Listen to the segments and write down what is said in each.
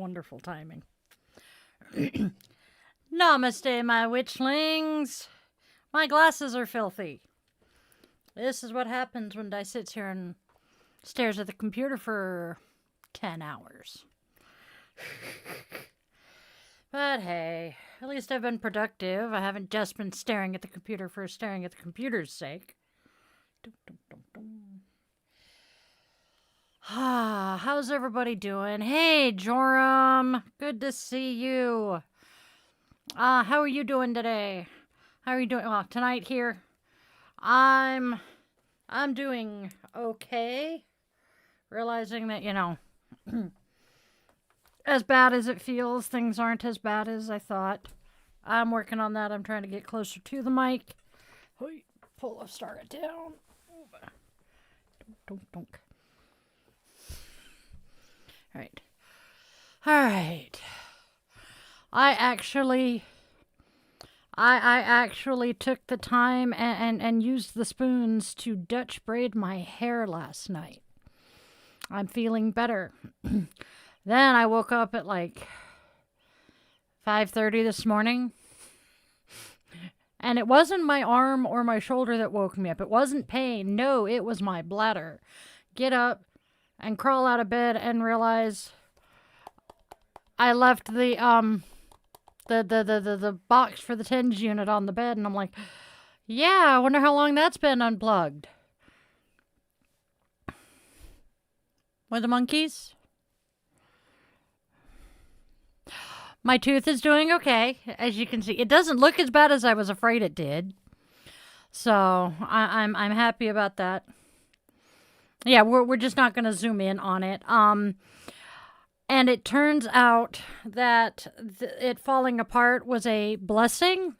wonderful timing. Namaste, my witchlings. My glasses are filthy. This is what happens when I sits here and stares at the computer for 10 hours. But hey, at least I've been productive. I haven't just been staring at the computer for staring at the computer's sake. How's everybody doing? Hey, Joram. Good to see you. How are you doing today? How are you doing? Well, tonight here, I'm doing okay. Realizing that, as bad as it feels, things aren't as bad as I thought. I'm working on that. I'm trying to get closer to the mic. Pull a start it down. Dunk. All right. I actually took the time and used the spoons to Dutch braid my hair last night. I'm feeling better. Then I woke up at like 5:30 this morning. And it wasn't my arm or my shoulder that woke me up. It wasn't pain. No, it was my bladder. Get up and crawl out of bed and realize I left the box for the TENS unit on the bed, and I'm like, yeah, I wonder how long that's been unplugged. With the monkeys? My tooth is doing okay, as you can see. It doesn't look as bad as I was afraid it did. So I'm happy about that. Yeah, we're just not going to zoom in on it. And it turns out that it falling apart was a blessing.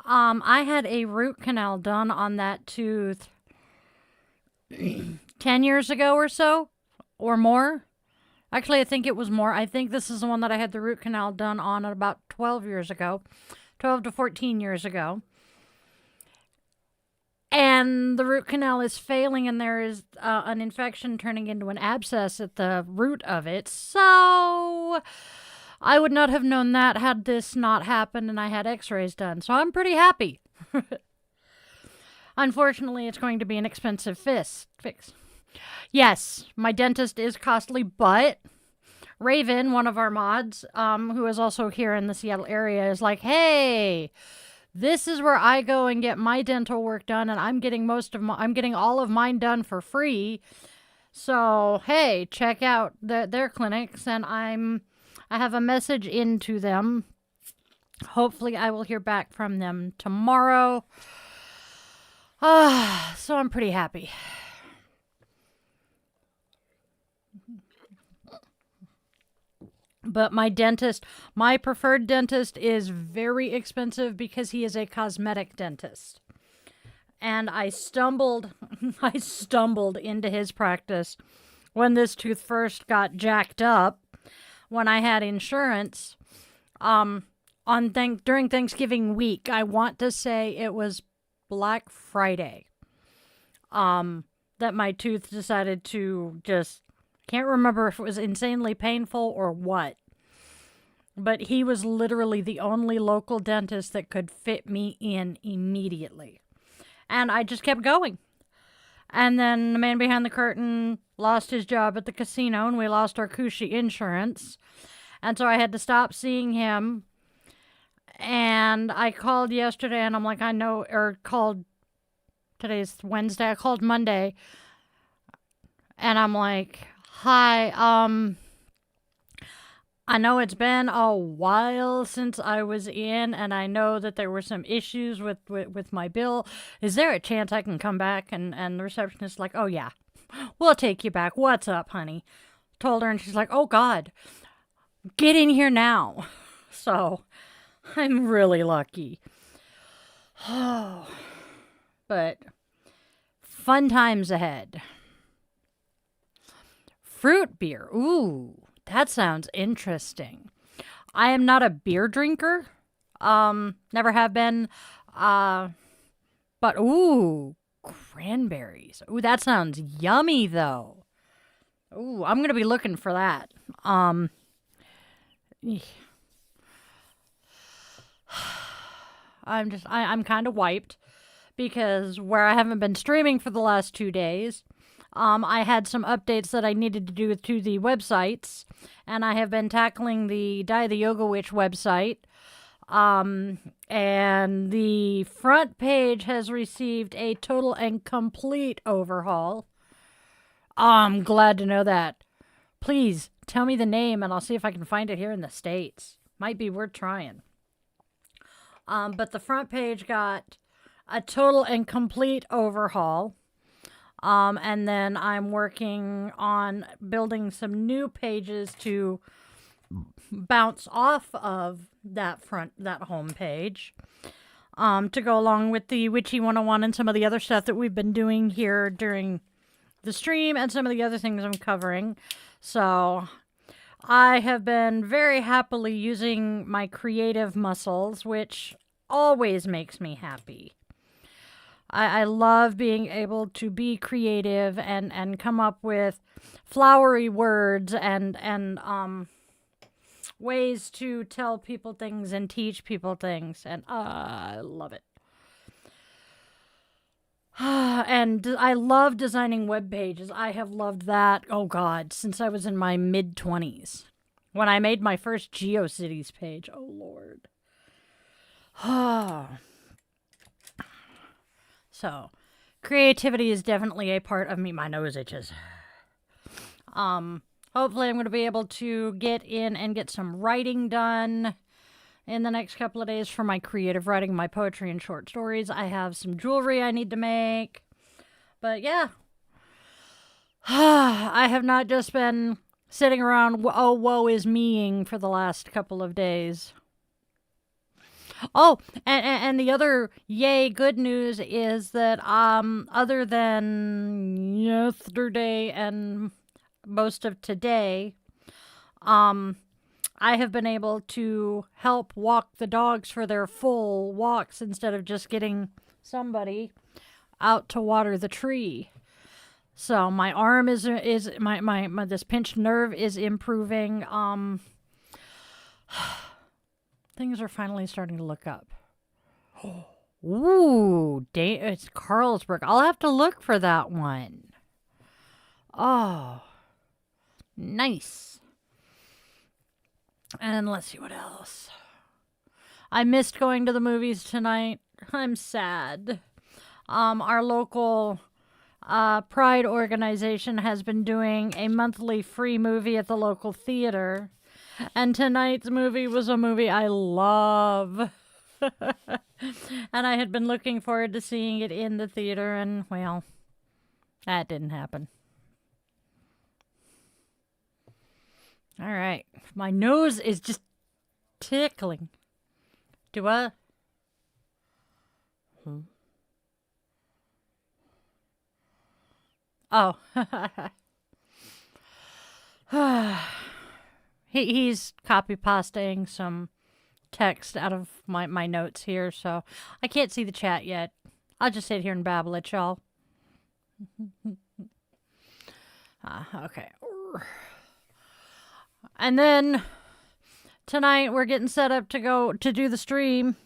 I had a root canal done on that tooth 10 years ago or so, or more. Actually, I think it was more. I think this is the one that I had the root canal done on about 12 years ago. 12 to 14 years ago. And the root canal is failing, and there is an infection turning into an abscess at the root of it. So I would not have known that had this not happened and I had x-rays done. So I'm pretty happy. Unfortunately, it's going to be an expensive fix. Yes, my dentist is costly, but Raven, one of our mods, who is also here in the Seattle area, is like, hey, this is where I go and get my dental work done, and I'm getting all of mine done for free. So, hey, check out their clinics, and I have a message into them. Hopefully, I will hear back from them tomorrow. So I'm pretty happy. But my preferred dentist is very expensive because he is a cosmetic dentist. And I stumbled into his practice when this tooth first got jacked up, when I had insurance, during Thanksgiving week. I want to say it was Black Friday, that my tooth decided to just, can't remember if it was insanely painful or what. But he was literally the only local dentist that could fit me in immediately. And I just kept going. And then the man behind the curtain lost his job at the casino, and we lost our cushy insurance. And so I had to stop seeing him. And I called yesterday, and I'm like, today's Wednesday, I called Monday. And I'm like, hi, I know it's been a while since I was in, and I know that there were some issues with my bill. Is there a chance I can come back? And the receptionist's like, oh yeah, we'll take you back. What's up, honey? Told her, and she's like, oh God, get in here now. So I'm really lucky. Oh, but fun times ahead. Fruit beer. Ooh, that sounds interesting. I am not a beer drinker. Never have been. But ooh, cranberries. Ooh, that sounds yummy though. Ooh, I'm going to be looking for that. I'm kind of wiped because where I haven't been streaming for the last 2 days, I had some updates that I needed to do to the websites, and I have been tackling the Die the Yoga Witch website. And the front page has received a total and complete overhaul. I'm glad to know that. Please tell me the name and I'll see if I can find it here in the States. Might be worth trying. But the front page got a total and complete overhaul. And then I'm working on building some new pages to bounce off of that home page. To go along with the Witchy 101 and some of the other stuff that we've been doing here during the stream and some of the other things I'm covering. So I have been very happily using my creative muscles, which always makes me happy. I love being able to be creative and come up with flowery words and ways to tell people things and teach people things. And I love it. And I love designing web pages. I have loved that, oh God, since I was in my mid-20s. When I made my first GeoCities page. Oh, Lord. So, creativity is definitely a part of me. My nose itches. Hopefully I'm going to be able to get in and get some writing done in the next couple of days for my creative writing, my poetry and short stories. I have some jewelry I need to make. But yeah. I have not just been sitting around, oh, woe is meing for the last couple of days. Oh, and the other yay good news is that other than yesterday and most of today, I have been able to help walk the dogs for their full walks instead of just getting somebody out to water the tree. So my arm is my this pinched nerve is improving. Things are finally starting to look up. Ooh, it's Carlsberg. I'll have to look for that one. Oh, nice. And let's see what else. I missed going to the movies tonight. I'm sad. Our local Pride organization has been doing a monthly free movie at the local theater. And tonight's movie was a movie I love. And I had been looking forward to seeing it in the theater, and, well, that didn't happen. All right. My nose is just tickling. Do I? Oh. He's copy-pasting some text out of my notes here, so I can't see the chat yet. I'll just sit here and babble at y'all. Okay. And then tonight we're getting set up to go to do the stream.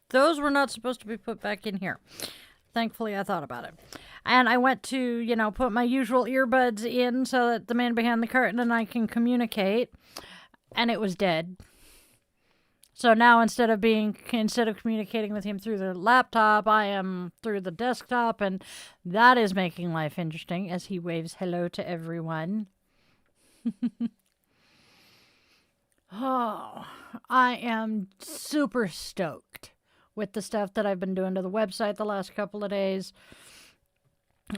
Those were not supposed to be put back in here. Thankfully, I thought about it. And I went to, put my usual earbuds in so that the man behind the curtain and I can communicate. And it was dead. So now instead of communicating with him through the laptop, I am through the desktop. And that is making life interesting as he waves hello to everyone. Oh, I am super stoked with the stuff that I've been doing to the website the last couple of days.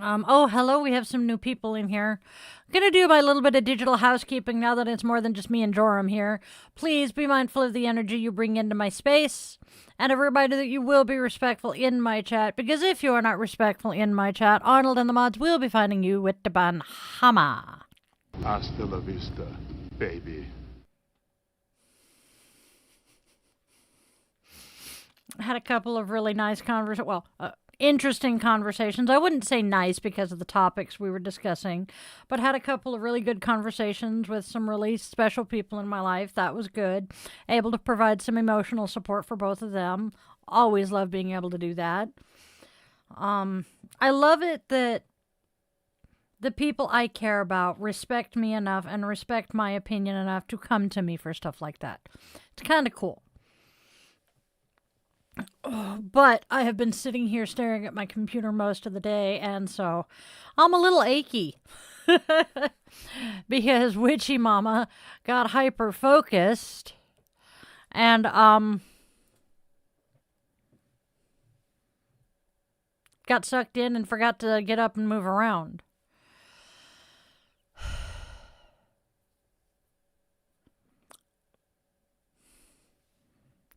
Oh, hello, we have some new people in here. I'm going to do my little bit of digital housekeeping now that it's more than just me and Joram here. Please be mindful of the energy you bring into my space. And a reminder that you will be respectful in my chat, because if you are not respectful in my chat, Arnold and the mods will be finding you with the ban hammer. Hasta la vista, baby. Had a couple of really nice conversations. Well, interesting conversations. I wouldn't say nice because of the topics we were discussing, but had a couple of really good conversations with some really special people in my life. That was good. Able to provide some emotional support for both of them. Always love being able to do that. I love it that the people I care about respect me enough and respect my opinion enough to come to me for stuff like that. It's kind of cool. But I have been sitting here staring at my computer most of the day, and so I'm a little achy. Because Witchy Mama got hyper focused and got sucked in and forgot to get up and move around.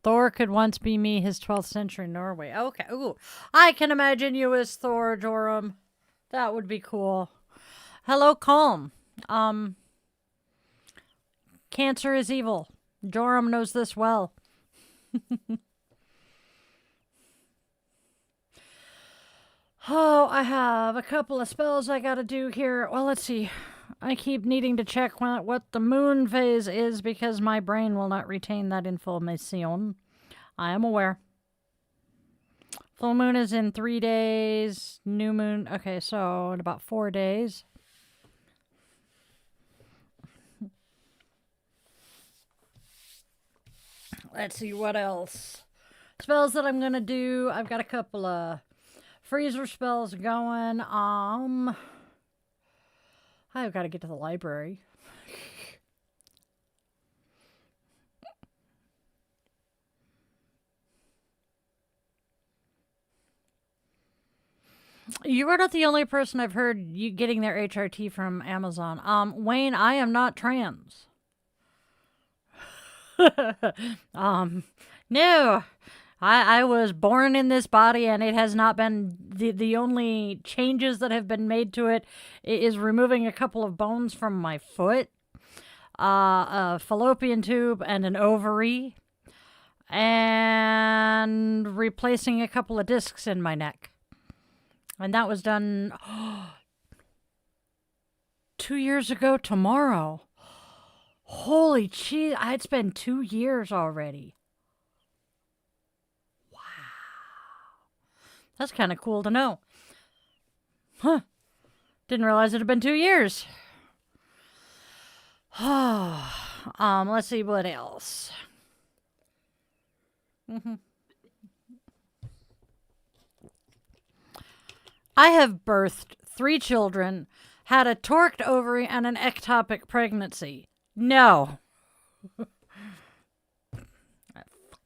Thor could once be me, his 12th century Norway. Okay. Ooh. I can imagine you as Thor, Joram. That would be cool. Hello, Calm. Cancer is evil. Joram knows this well. Oh, I have a couple of spells I gotta do here. Well, let's see. I keep needing to check what the moon phase is because my brain will not retain that information. I am aware. Full moon is in 3 days. New moon. Okay, so in about 4 days. Let's see what else. Spells that I'm gonna do. I've got a couple of freezer spells going. I've got to get to the library. You are not the only person I've heard you getting their HRT from Amazon. Wayne, I am not trans. No. I was born in this body, and it has not been the only changes that have been made to it is removing a couple of bones from my foot, a fallopian tube, and an ovary, and replacing a couple of discs in my neck. And that was done 2 years ago tomorrow. Holy cheese, it's been 2 years already. That's kind of cool to know. Huh. Didn't realize it had been 2 years. Let's see what else. I have birthed 3 children, had a torqued ovary, and an ectopic pregnancy. No.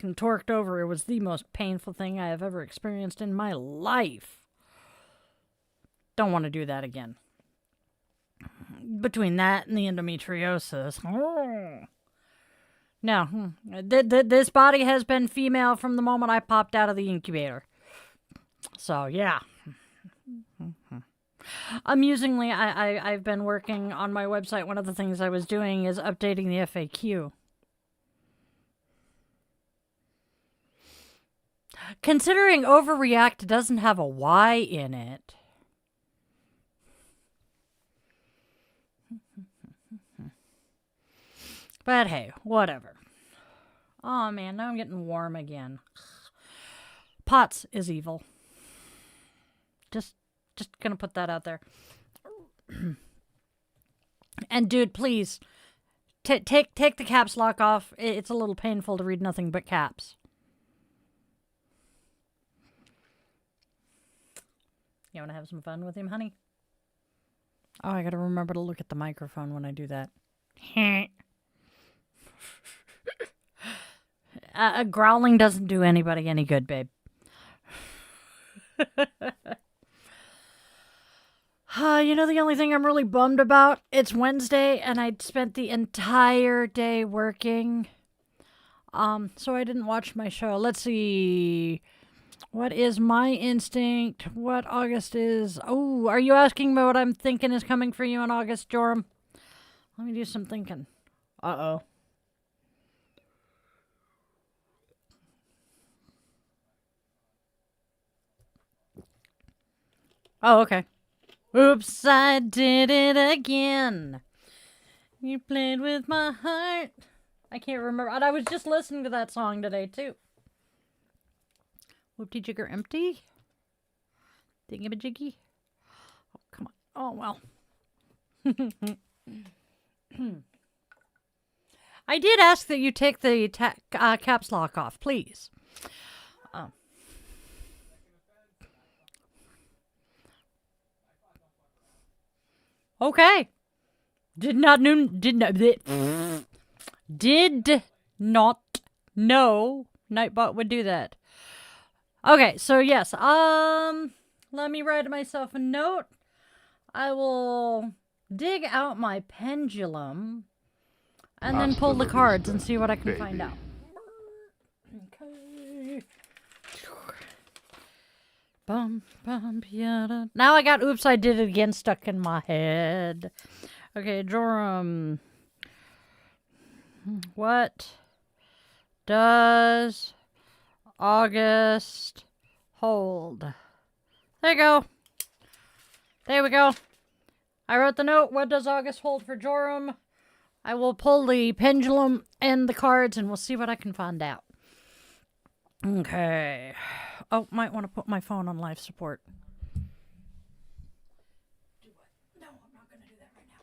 Torqued ovary was the most painful thing I have ever experienced in my life. Don't want to do that again. Between that and the endometriosis. No. This body has been female from the moment I popped out of the incubator. So, yeah. Amusingly, I've been working on my website. One of the things I was doing is updating the FAQ. Considering Overreact doesn't have a Y in it. But hey, whatever. Oh man, now I'm getting warm again. Pots is evil. Just gonna put that out there. And dude, please, take the caps lock off. It's a little painful to read nothing but caps. You want to have some fun with him, honey? Oh, I gotta remember to look at the microphone when I do that. Growling doesn't do anybody any good, babe. You know the only thing I'm really bummed about? It's Wednesday, and I'd spent the entire day working. So I didn't watch my show. Let's see... What is my instinct? What August is? Oh, are you asking me what I'm thinking is coming for you in August, Joram? Let me do some thinking. Uh-oh. Oh, okay. Oops, I did it again. You played with my heart. I can't remember. And I was just listening to that song today, too. Whoopty jigger empty. Thingamajiggy. Oh, come on. Oh, well. I did ask that you take the caps lock off, please. Okay. Did not know Nightbot would do that. Okay, so yes, let me write myself a note. I will dig out my pendulum and then pull the cards and see what I can find out. Okay. Now I got oops, I did it again stuck in my head. Okay, Joram. What does August hold? There you go. There we go. I wrote the note. What does August hold for Joram? I will pull the pendulum and the cards and we'll see what I can find out. Okay. Oh, might want to put my phone on life support. No, I'm not going to do that right now.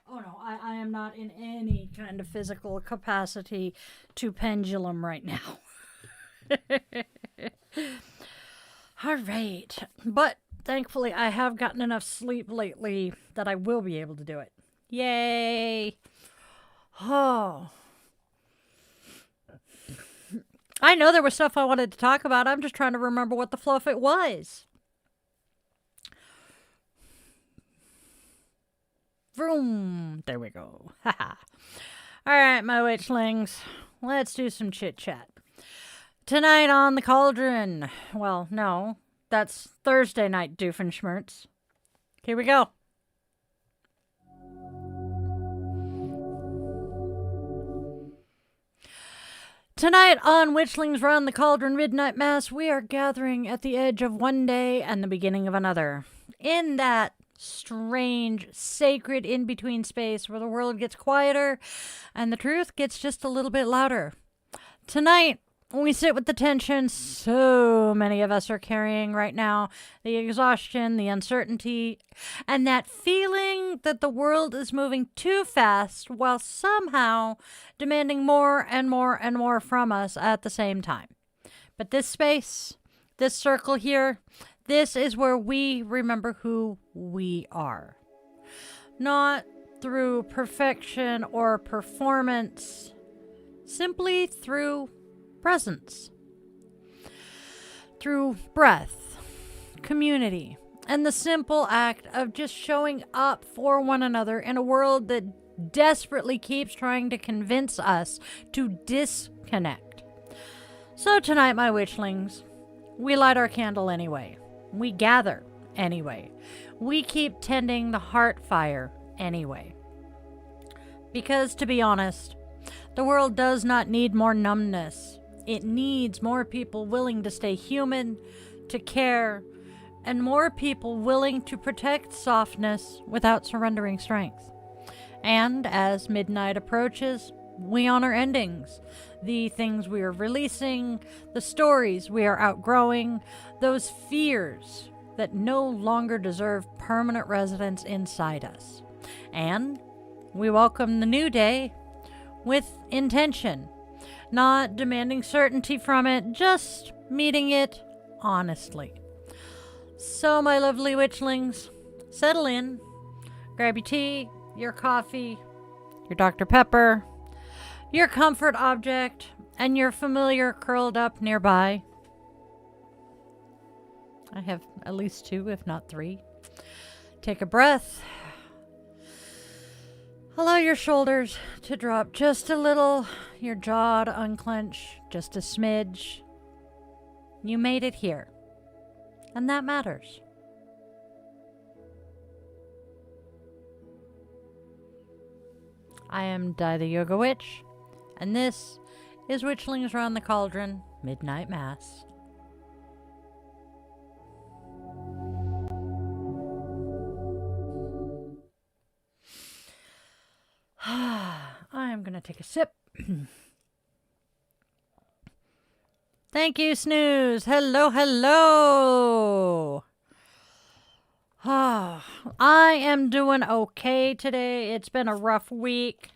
Oh, no, I am not in any kind of physical capacity to pendulum right now. All right. But thankfully, I have gotten enough sleep lately that I will be able to do it. Yay. Oh. I know there was stuff I wanted to talk about. I'm just trying to remember what the fluff it was. Vroom. There we go. Haha. All right, my witchlings. Let's do some chit-chat. Tonight on the Cauldron. Well, no. That's Thursday night, Doofenshmirtz. Here we go. Tonight on Witchlings Round the Cauldron Midnight Mass, we are gathering at the edge of one day and the beginning of another. In that strange, sacred in-between space where the world gets quieter and the truth gets just a little bit louder. Tonight, we sit with the tension so many of us are carrying right now, the exhaustion, the uncertainty, and that feeling that the world is moving too fast while somehow demanding more and more and more from us at the same time. But this space, this circle here, this is where we remember who we are. Not through perfection or performance, simply through presence, through breath, community, and the simple act of just showing up for one another in a world that desperately keeps trying to convince us to disconnect. So tonight, my witchlings, we light our candle anyway. We gather anyway. We keep tending the HearthFire anyway. Because, to be honest, the world does not need more numbness. It needs more people willing to stay human, to care, and more people willing to protect softness without surrendering strength. And as midnight approaches, we honor endings, the things we are releasing, the stories we are outgrowing, those fears that no longer deserve permanent residence inside us. And we welcome the new day with intention. Not demanding certainty from it, just meeting it honestly. So, my lovely witchlings, settle in, grab your tea, your coffee, your Dr. Pepper, your comfort object, and your familiar curled up nearby. I have at least 2, if not 3. Take a breath. Allow your shoulders to drop just a little, your jaw to unclench just a smidge. You made it here, and that matters. I am Di the Yoga Witch, and this is Witchlings Round the Cauldron Midnight Mass. gonna take a sip. Thank you, Snooze. Hello, hello. I am doing okay today. It's been a rough week,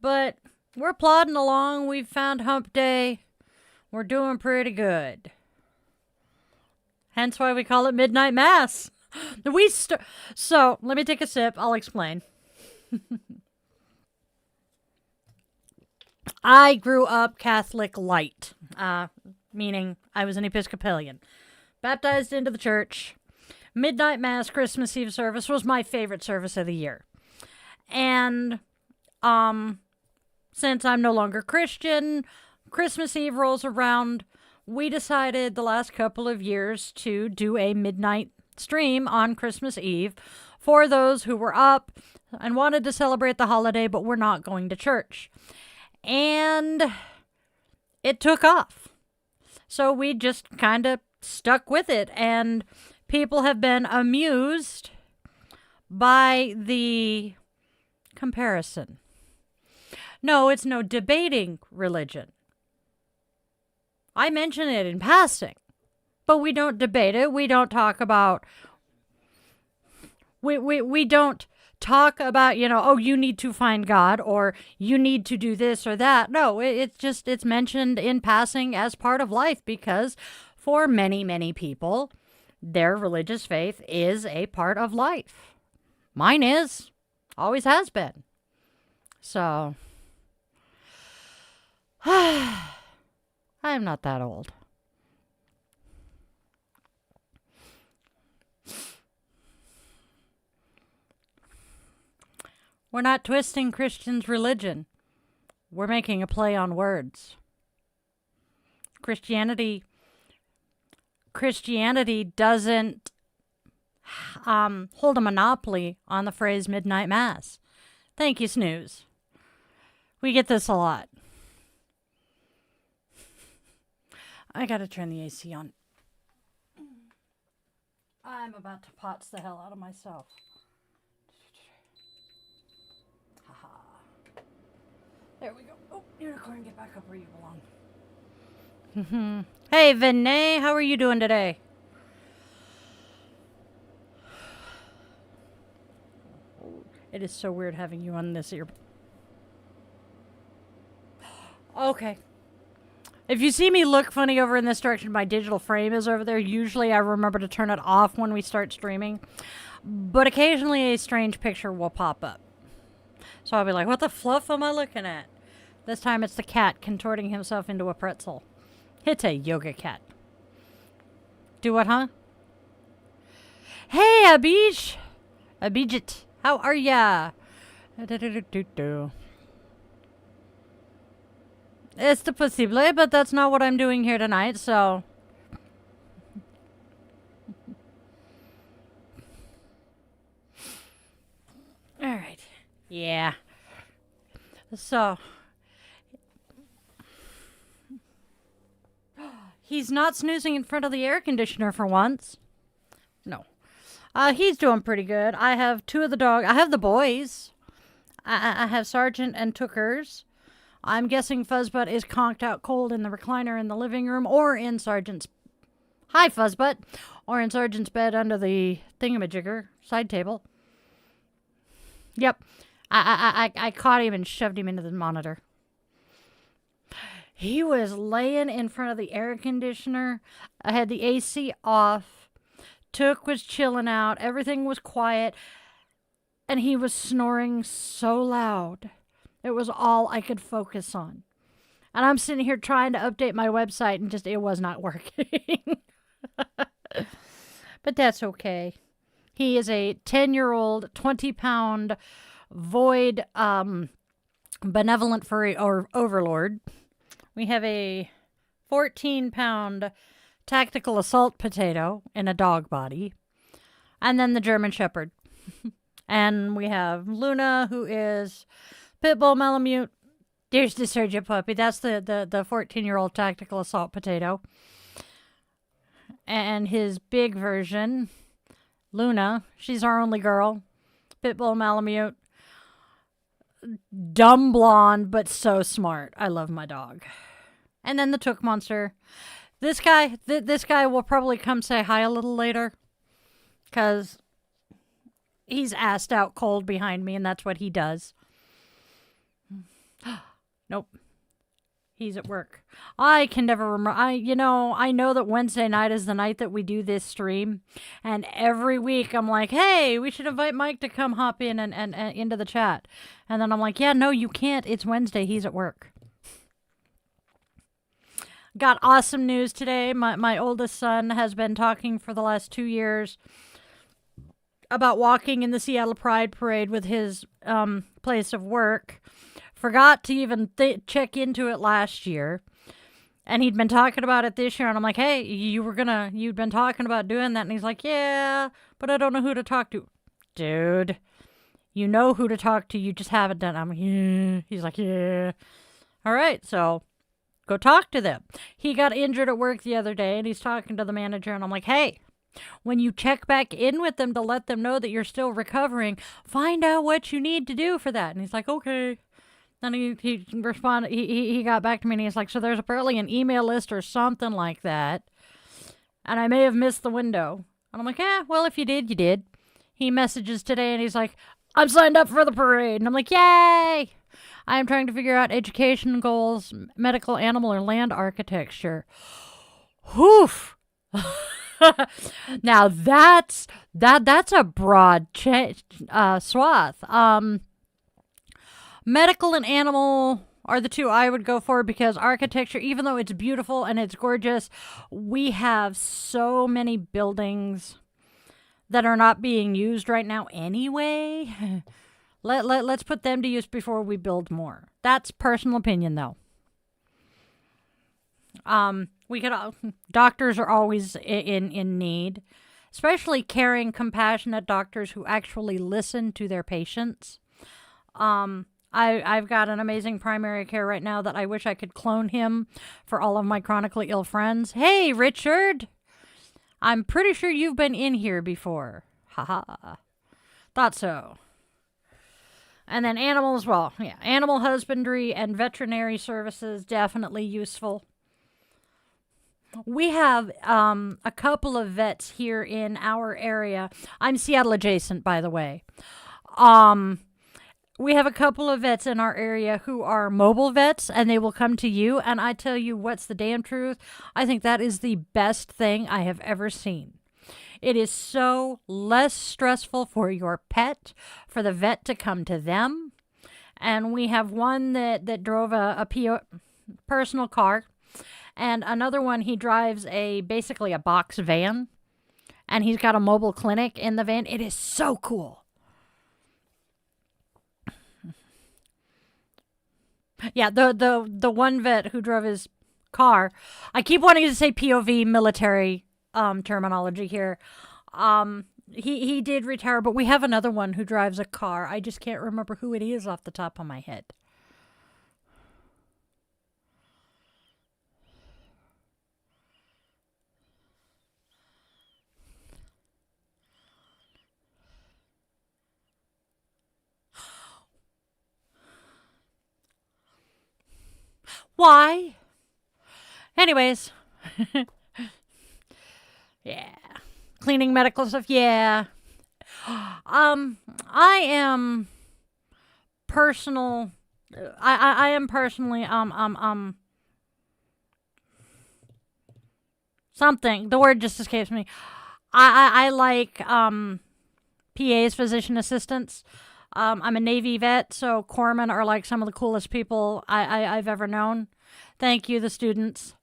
but we're plodding along. We've found hump day. We're doing pretty good. Hence why we call it Midnight Mass. So, let me take a sip. I'll explain. I grew up Catholic light, meaning I was an Episcopalian. Baptized into the church. Midnight Mass, Christmas Eve service was my favorite service of the year. And, since I'm no longer Christian, Christmas Eve rolls around. We decided the last couple of years to do a midnight stream on Christmas Eve for those who were up and wanted to celebrate the holiday but were not going to church. And it took off. So we just kind of stuck with it, and people have been amused by the comparison. No, it's no debating religion. I mention it in passing, but we don't debate it. We don't talk about, we don't talk about, oh, you need to find God or you need to do this or that. No, it's mentioned in passing as part of life because for many, many people, their religious faith is a part of life. Mine is, always has been. So, I'm not that old. We're not twisting Christians' religion. We're making a play on words. Christianity doesn't hold a monopoly on the phrase Midnight Mass. Thank you, Snooze. We get this a lot. I gotta turn the AC on. I'm about to pots the hell out of myself. Haha. There we go. Oh, unicorn, get back up where you belong. Hey, Vinay, how are you doing today? It is so weird having you on this ear. Okay. If you see me look funny over in this direction, my digital frame is over there. Usually I remember to turn it off when we start streaming. But occasionally a strange picture will pop up. So I'll be like, what the fluff am I looking at? This time it's the cat contorting himself into a pretzel. It's a yoga cat. Do what, huh? Hey, Abijit. How are ya? It's the possible, but that's not what I'm doing here tonight, so. Alright. Yeah. So. He's not snoozing in front of the air conditioner for once. No. He's doing pretty good. I have two of the dogs. I have the boys. I have Sergeant and Tookers. I'm guessing Fuzzbutt is conked out cold in the recliner in the living room or in Sergeant's... Hi, Fuzzbutt. Or in Sergeant's bed under the thingamajigger side table. Yep. I caught him and shoved him into the monitor. He was laying in front of the air conditioner. I had the AC off. Took was chilling out. Everything was quiet. And he was snoring so loud. It was all I could focus on. And I'm sitting here trying to update my website and just, it was not working. But that's okay. He is a 10-year-old, 20-pound, void, benevolent furry or overlord. We have a 14-pound tactical assault potato in a dog body. And then the German Shepherd. And we have Luna, who is Pitbull Malamute. There's the Sergeant Puppy. That's the 14-year-old tactical assault potato. And his big version, Luna. She's our only girl. Pitbull Malamute. dumb blonde, but so smart. I love my dog. And then the Took Monster. This guy, this guy will probably come say hi a little later. Because he's assed out cold behind me, and that's what he does. Nope. He's at work. I can never remember. I know that Wednesday night is the night that we do this stream. And every week I'm like, hey, we should invite Mike to come hop in and into the chat. And then I'm like, yeah, no, you can't. It's Wednesday. He's at work. Got awesome news today. My oldest son has been talking for the last 2 years about walking in the Seattle Pride Parade with his place of work. Forgot to even check into it last year. And he'd been talking about it this year. And I'm like, hey, you'd been talking about doing that. And he's like, yeah, but I don't know who to talk to. Dude, you know who to talk to. You just haven't done it. I'm like, yeah. He's like, yeah. All right, so go talk to them. He got injured at work the other day. And he's talking to the manager. And I'm like, hey, when you check back in with them to let them know that you're still recovering, find out what you need to do for that. And he's like, okay. Then he responded, he got back to me and he's like, so there's apparently an email list or something like that. And I may have missed the window. And I'm like, well, if you did, you did. He messages today and he's like, I'm signed up for the parade. And I'm like, yay! I am trying to figure out education goals, medical, animal, or land architecture. Whew! Now that's a broad swath. Medical and animal are the two I would go for because architecture, even though it's beautiful and it's gorgeous, we have so many buildings that are not being used right now anyway. Let's put them to use before we build more. That's personal opinion, though. Doctors are always in need, especially caring, compassionate doctors who actually listen to their patients. I've got an amazing primary care right now that I wish I could clone him for all of my chronically ill friends. Hey, Richard! I'm pretty sure you've been in here before. Haha. Thought so. And then animals, well, yeah, animal husbandry and veterinary services, definitely useful. We have a couple of vets here in our area. I'm Seattle adjacent, by the way. We have a couple of vets in our area who are mobile vets, and they will come to you. And I tell you, what's the damn truth? I think that is the best thing I have ever seen. It is so less stressful for your pet, for the vet to come to them. And we have one that drove a personal car, and another one, he drives basically a box van, and he's got a mobile clinic in the van. It is so cool. Yeah, the one vet who drove his car, I keep wanting to say POV military terminology here. He did retire, but we have another one who drives a car. I just can't remember who it is off the top of my head. Why? Anyways. Yeah. Cleaning medical stuff, yeah. I am personally something. The word just escapes me. I like PAs, physician assistants. I'm a Navy vet, so corpsmen are like some of the coolest people I've ever known. Thank you, the students.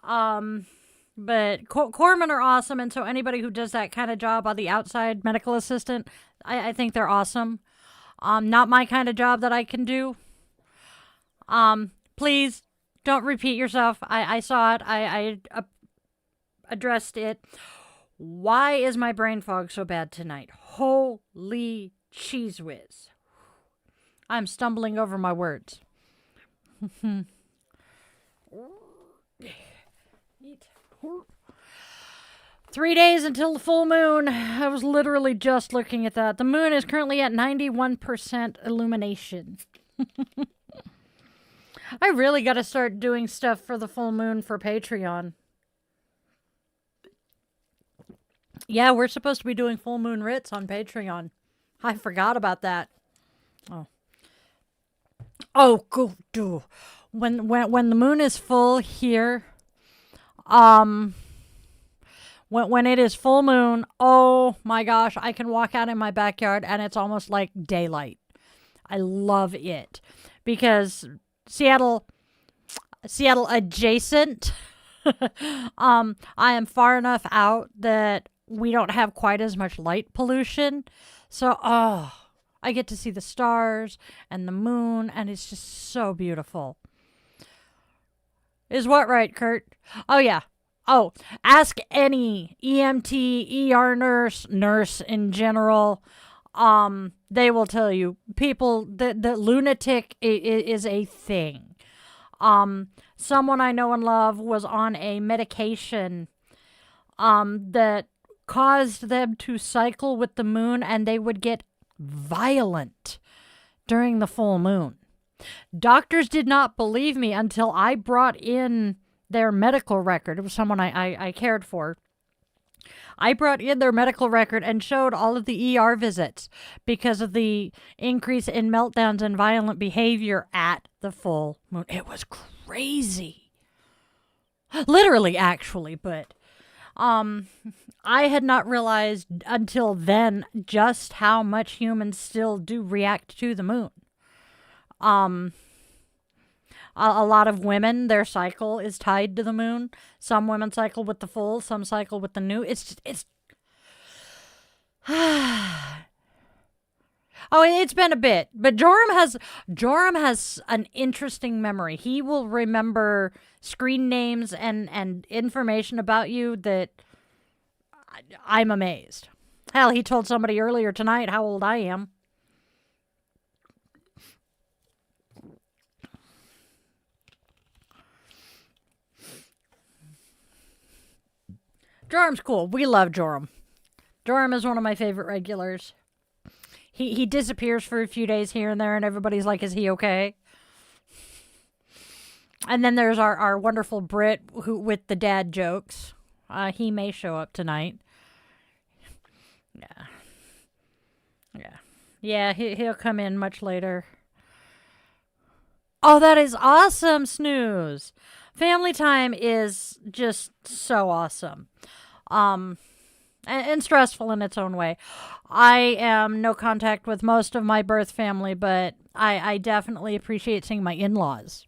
But corpsmen are awesome, and so anybody who does that kind of job on the outside, medical assistant, I think they're awesome. Not my kind of job that I can do. Please don't repeat yourself. I saw it. I addressed it. Why is my brain fog so bad tonight? Holy cheese whiz. I'm stumbling over my words. 3 days until the full moon. I was literally just looking at that. The moon is currently at 91% illumination. I really got to start doing stuff for the full moon for Patreon. Yeah, we're supposed to be doing full moon writs on Patreon. I forgot about that. Oh, go do. When the moon is full here, when it is full moon, oh my gosh, I can walk out in my backyard and it's almost like daylight. I love it because Seattle adjacent. I am far enough out that we don't have quite as much light pollution. So, I get to see the stars and the moon, and it's just so beautiful. Is what right, Kurt? Oh, yeah. Oh, ask any EMT, ER nurse in general. They will tell you, people, the lunatic is a thing. Someone I know and love was on a medication that caused them to cycle with the moon, and they would get violent during the full moon. Doctors did not believe me until I brought in their medical record. It was someone I cared for. I brought in their medical record and showed all of the ER visits because of the increase in meltdowns and violent behavior at the full moon. It was crazy. Literally, actually, but I had not realized until then just how much humans still do react to the moon. A lot of women, their cycle is tied to the moon. Some women cycle with the full, some cycle with the new. It's it's been a bit, but Joram has an interesting memory. He will remember screen names and information about you that I'm amazed. Hell, he told somebody earlier tonight how old I am. Joram's cool. We love Joram. Joram is one of my favorite regulars. He disappears for a few days here and there, and everybody's like, is he okay? And then there's our wonderful Brit who with the dad jokes. He may show up tonight. Yeah, he'll come in much later. Oh, that is awesome, Snooze. Family time is just so awesome. And stressful in its own way. I am no contact with most of my birth family, but I definitely appreciate seeing my in-laws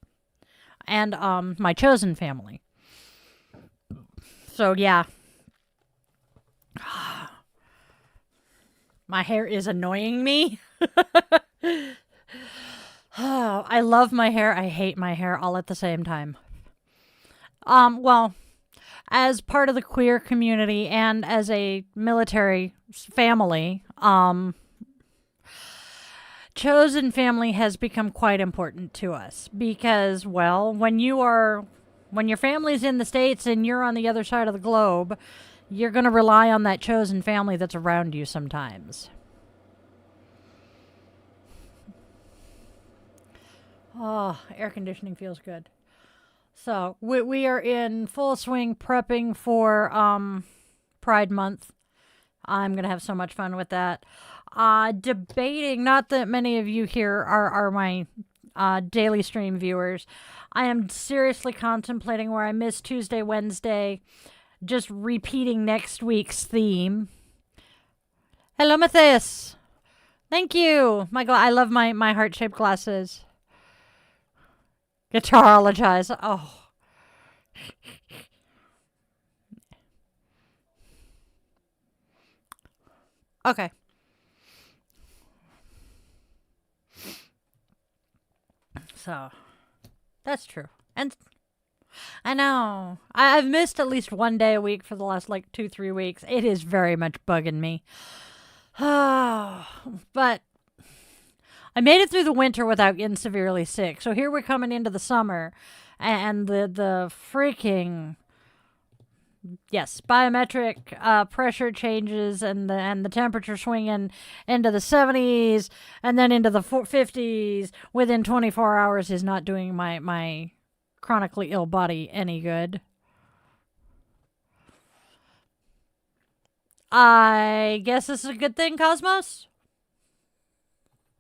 and my chosen family. So, yeah. My hair is annoying me. Oh, I love my hair. I hate my hair all at the same time. Well, as part of the queer community and as a military family, chosen family has become quite important to us because, well, when your family's in the States and you're on the other side of the globe, you're going to rely on that chosen family that's around you sometimes. Oh, air conditioning feels good. So, we are in full swing prepping for Pride Month. I'm going to have so much fun with that. Debating, not that many of you here are my daily stream viewers. I am seriously contemplating where I miss Tuesday, Wednesday, just repeating next week's theme. Hello, Matthias. Thank you. I love my heart-shaped glasses. Guitarologize. Oh. Okay. So, that's true. And I know. I've missed at least one day a week for the last 2-3 weeks. It is very much bugging me. But I made it through the winter without getting severely sick. So here we're coming into the summer, and the freaking Yes, biometric pressure changes and the temperature swinging into the 70s and then into the 50s within 24 hours is not doing my chronically ill body any good. I guess this is a good thing, Cosmos.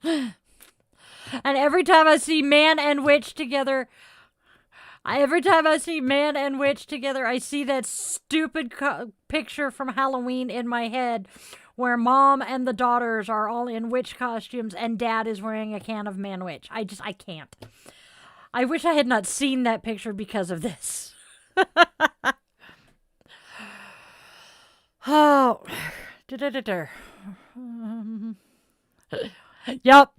And every time I see man and witch together, I see that stupid picture from Halloween in my head where mom and the daughters are all in witch costumes and dad is wearing a can of man witch. I can't. I wish I had not seen that picture because of this. Oh. Yup.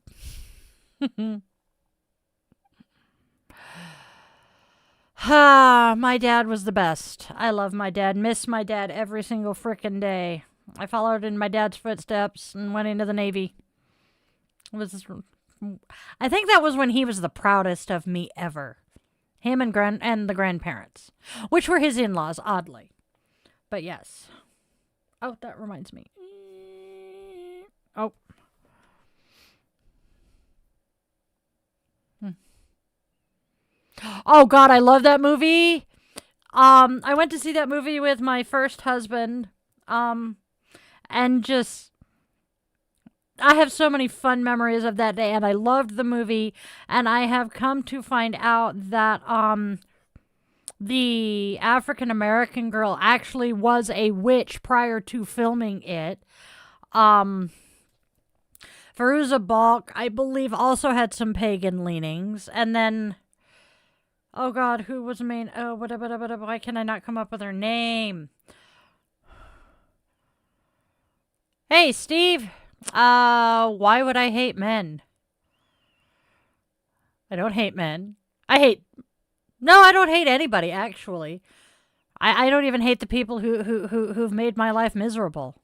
My dad was the best. I love my dad. Miss my dad every single frickin' day. I followed in my dad's footsteps and went into the Navy. I think that was when he was the proudest of me ever. Him and the grandparents, which were his in-laws, oddly. But yes. Oh, that reminds me. Oh. Oh God, I love that movie. I went to see that movie with my first husband. And just I have so many fun memories of that day, and I loved the movie. And I have come to find out that the African American girl actually was a witch prior to filming it. Fairuza Balk, I believe, also had some pagan leanings, and then. Oh God, who was the main? Oh, why can I not come up with her name? Hey, Steve. Why would I hate men? I don't hate men. No, I don't hate anybody, actually. I don't even hate the people who've made my life miserable.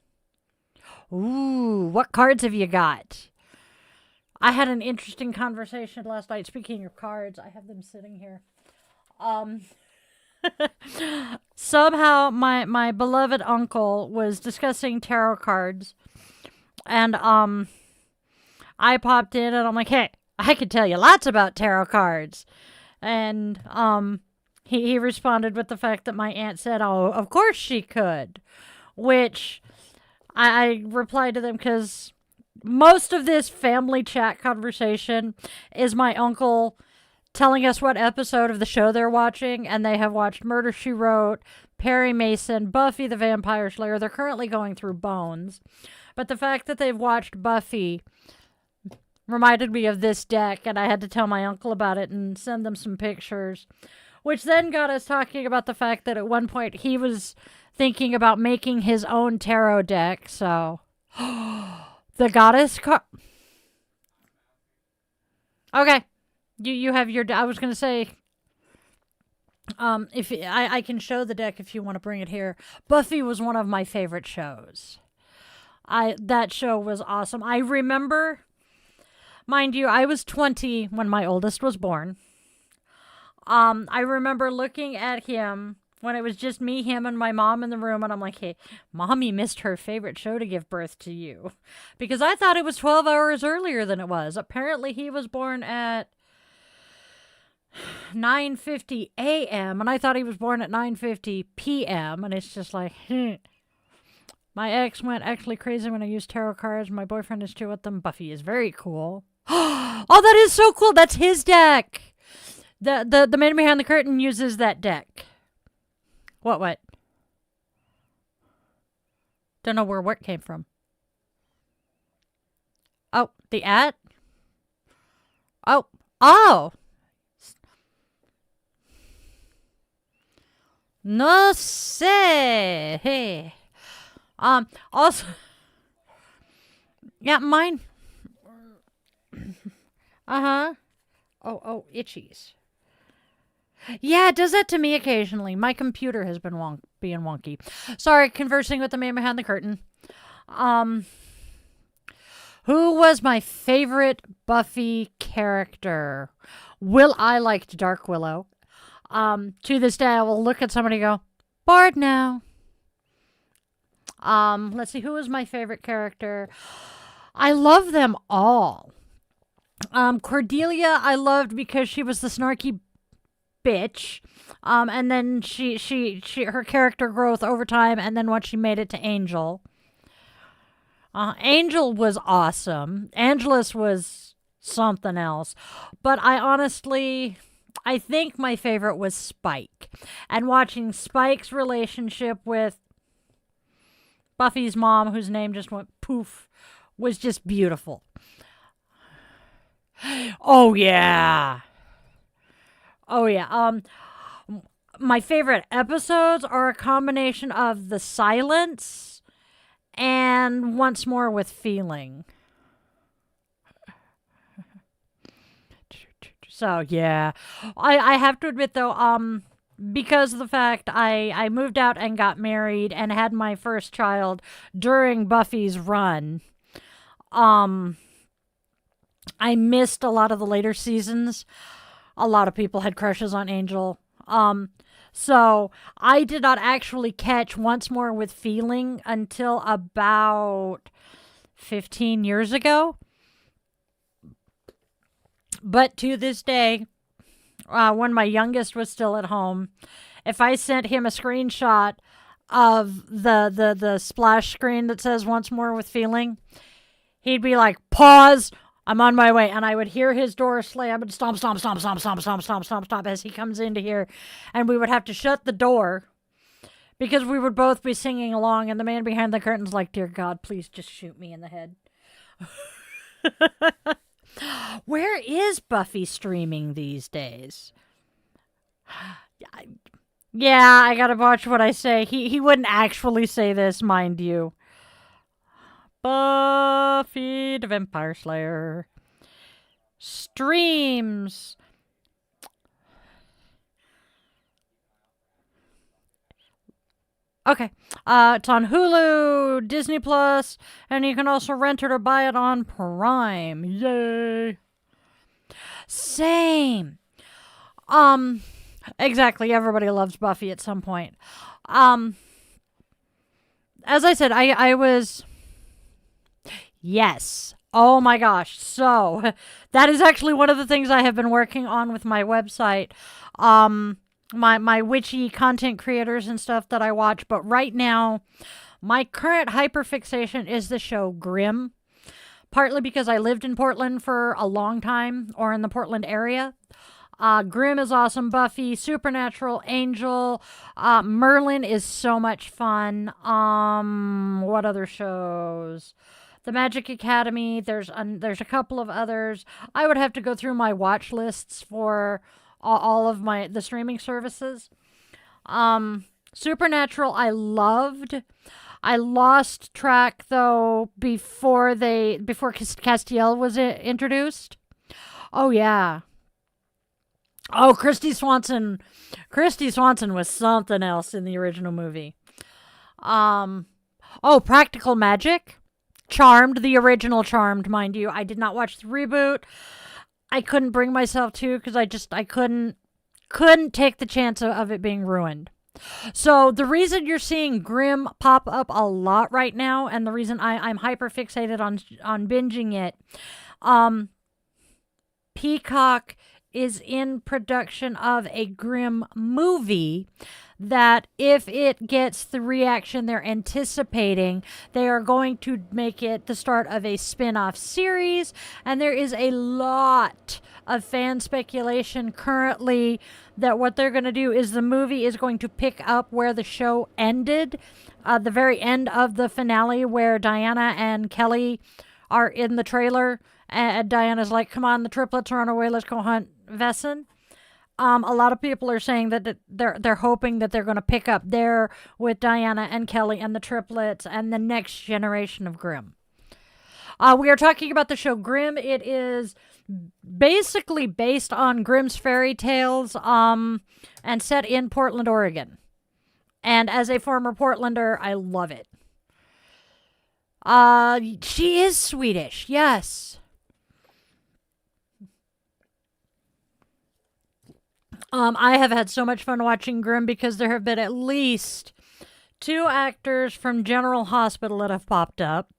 Ooh, what cards have you got? I had an interesting conversation last night. Speaking of cards, I have them sitting here. Somehow my beloved uncle was discussing tarot cards, and I popped in and I'm like, hey, I could tell you lots about tarot cards. And he responded with the fact that my aunt said, oh, of course she could, which I replied to them because most of this family chat conversation is my uncle telling us what episode of the show they're watching, and they have watched Murder, She Wrote, Perry Mason, Buffy the Vampire Slayer. They're currently going through Bones. But the fact that they've watched Buffy reminded me of this deck, and I had to tell my uncle about it and send them some pictures, which then got us talking about the fact that at one point he was thinking about making his own tarot deck, so... the goddess card... Okay. You have your... I was going to say... if I can show the deck if you want to bring it here. Buffy was one of my favorite shows. That show was awesome. I remember... Mind you, I was 20 when my oldest was born. I remember looking at him when it was just me, him, and my mom in the room, and I'm like, hey, Mommy missed her favorite show to give birth to you. Because I thought it was 12 hours earlier than it was. Apparently he was born at 9:50 a.m., and I thought he was born at 9:50 p.m., and it's just like, My ex went actually crazy when I used tarot cards. My boyfriend is too with them. Buffy is very cool. Oh, that is so cool. That's his deck. The man behind the curtain uses that deck. What? Don't know where what came from. Oh, the at? Oh. No sé. Hey. Also, yeah, mine. Uh-huh. Oh, itchies. Yeah, it does that to me occasionally. My computer has been being wonky. Sorry, conversing with the man behind the curtain. Who was my favorite Buffy character? I liked Dark Willow. To this day, I will look at somebody and go, Bored now. Let's see, who was my favorite character? I love them all. Cordelia I loved because she was the snarky bitch. And then she her character growth over time, and then once she made it to Angel. Angel was awesome. Angelus was something else. But I think my favorite was Spike. And watching Spike's relationship with Buffy's mom, whose name just went poof, was just beautiful. Oh, yeah. Oh, yeah. My favorite episodes are a combination of The Silence and Once More with Feeling. So, yeah. I have to admit, though, because of the fact I moved out and got married and had my first child during Buffy's run, I missed a lot of the later seasons. A lot of people had crushes on Angel. So I did not actually catch Once More with Feeling until about 15 years ago. But to this day, when my youngest was still at home, if I sent him a screenshot of the splash screen that says Once More with Feeling, he'd be like, pause, I'm on my way. And I would hear his door slam and stomp, stomp, stomp, stomp, stomp, stomp, stomp, stomp, stomp as he comes into here. And we would have to shut the door because we would both be singing along. And the man behind the curtain's like, dear God, please just shoot me in the head. Where is Buffy streaming these days? Yeah, I gotta watch what I say. He wouldn't actually say this, mind you. Buffy the Vampire Slayer streams. Okay. It's on Hulu, Disney Plus, and you can also rent it or buy it on Prime. Yay. Same. Exactly. Everybody loves Buffy at some point. As I said, I was... Yes. Oh my gosh. So, that is actually one of the things I have been working on with my website. My witchy content creators and stuff that I watch. But right now, my current hyperfixation is the show Grimm. Partly because I lived in Portland for a long time, or in the Portland area. Grimm is awesome. Buffy, Supernatural, Angel, Merlin is so much fun. What other shows? The Magic Academy. There's a couple of others. I would have to go through my watch lists for all of the streaming services. Supernatural I loved. I lost track though before Castiel was introduced. Oh yeah. Oh, Christy Swanson was something else in the original movie. Practical Magic. Charmed, the original Charmed, mind you. I did not watch the reboot. I couldn't bring myself to because I couldn't take the chance of it being ruined. So the reason you're seeing Grimm pop up a lot right now, and the reason I'm hyper fixated on binging it, Peacock is in production of a Grimm movie that if it gets the reaction they're anticipating, they are going to make it the start of a spin-off series. And there is a lot of fan speculation currently that what they're going to do is the movie is going to pick up where the show ended, the very end of the finale where Diana and Kelly are in the trailer. And Diana's like, come on, the triplets are on our way, let's go hunt Vesson. A lot of people are saying that they're hoping that they're going to pick up there with Diana and Kelly and the triplets and the next generation of Grimm. We are talking about the show Grimm. It is basically based on Grimm's fairy tales and set in Portland, Oregon. And as a former Portlander, I love it. She is Swedish, yes. I have had so much fun watching Grimm because there have been at least 2 actors from General Hospital that have popped up.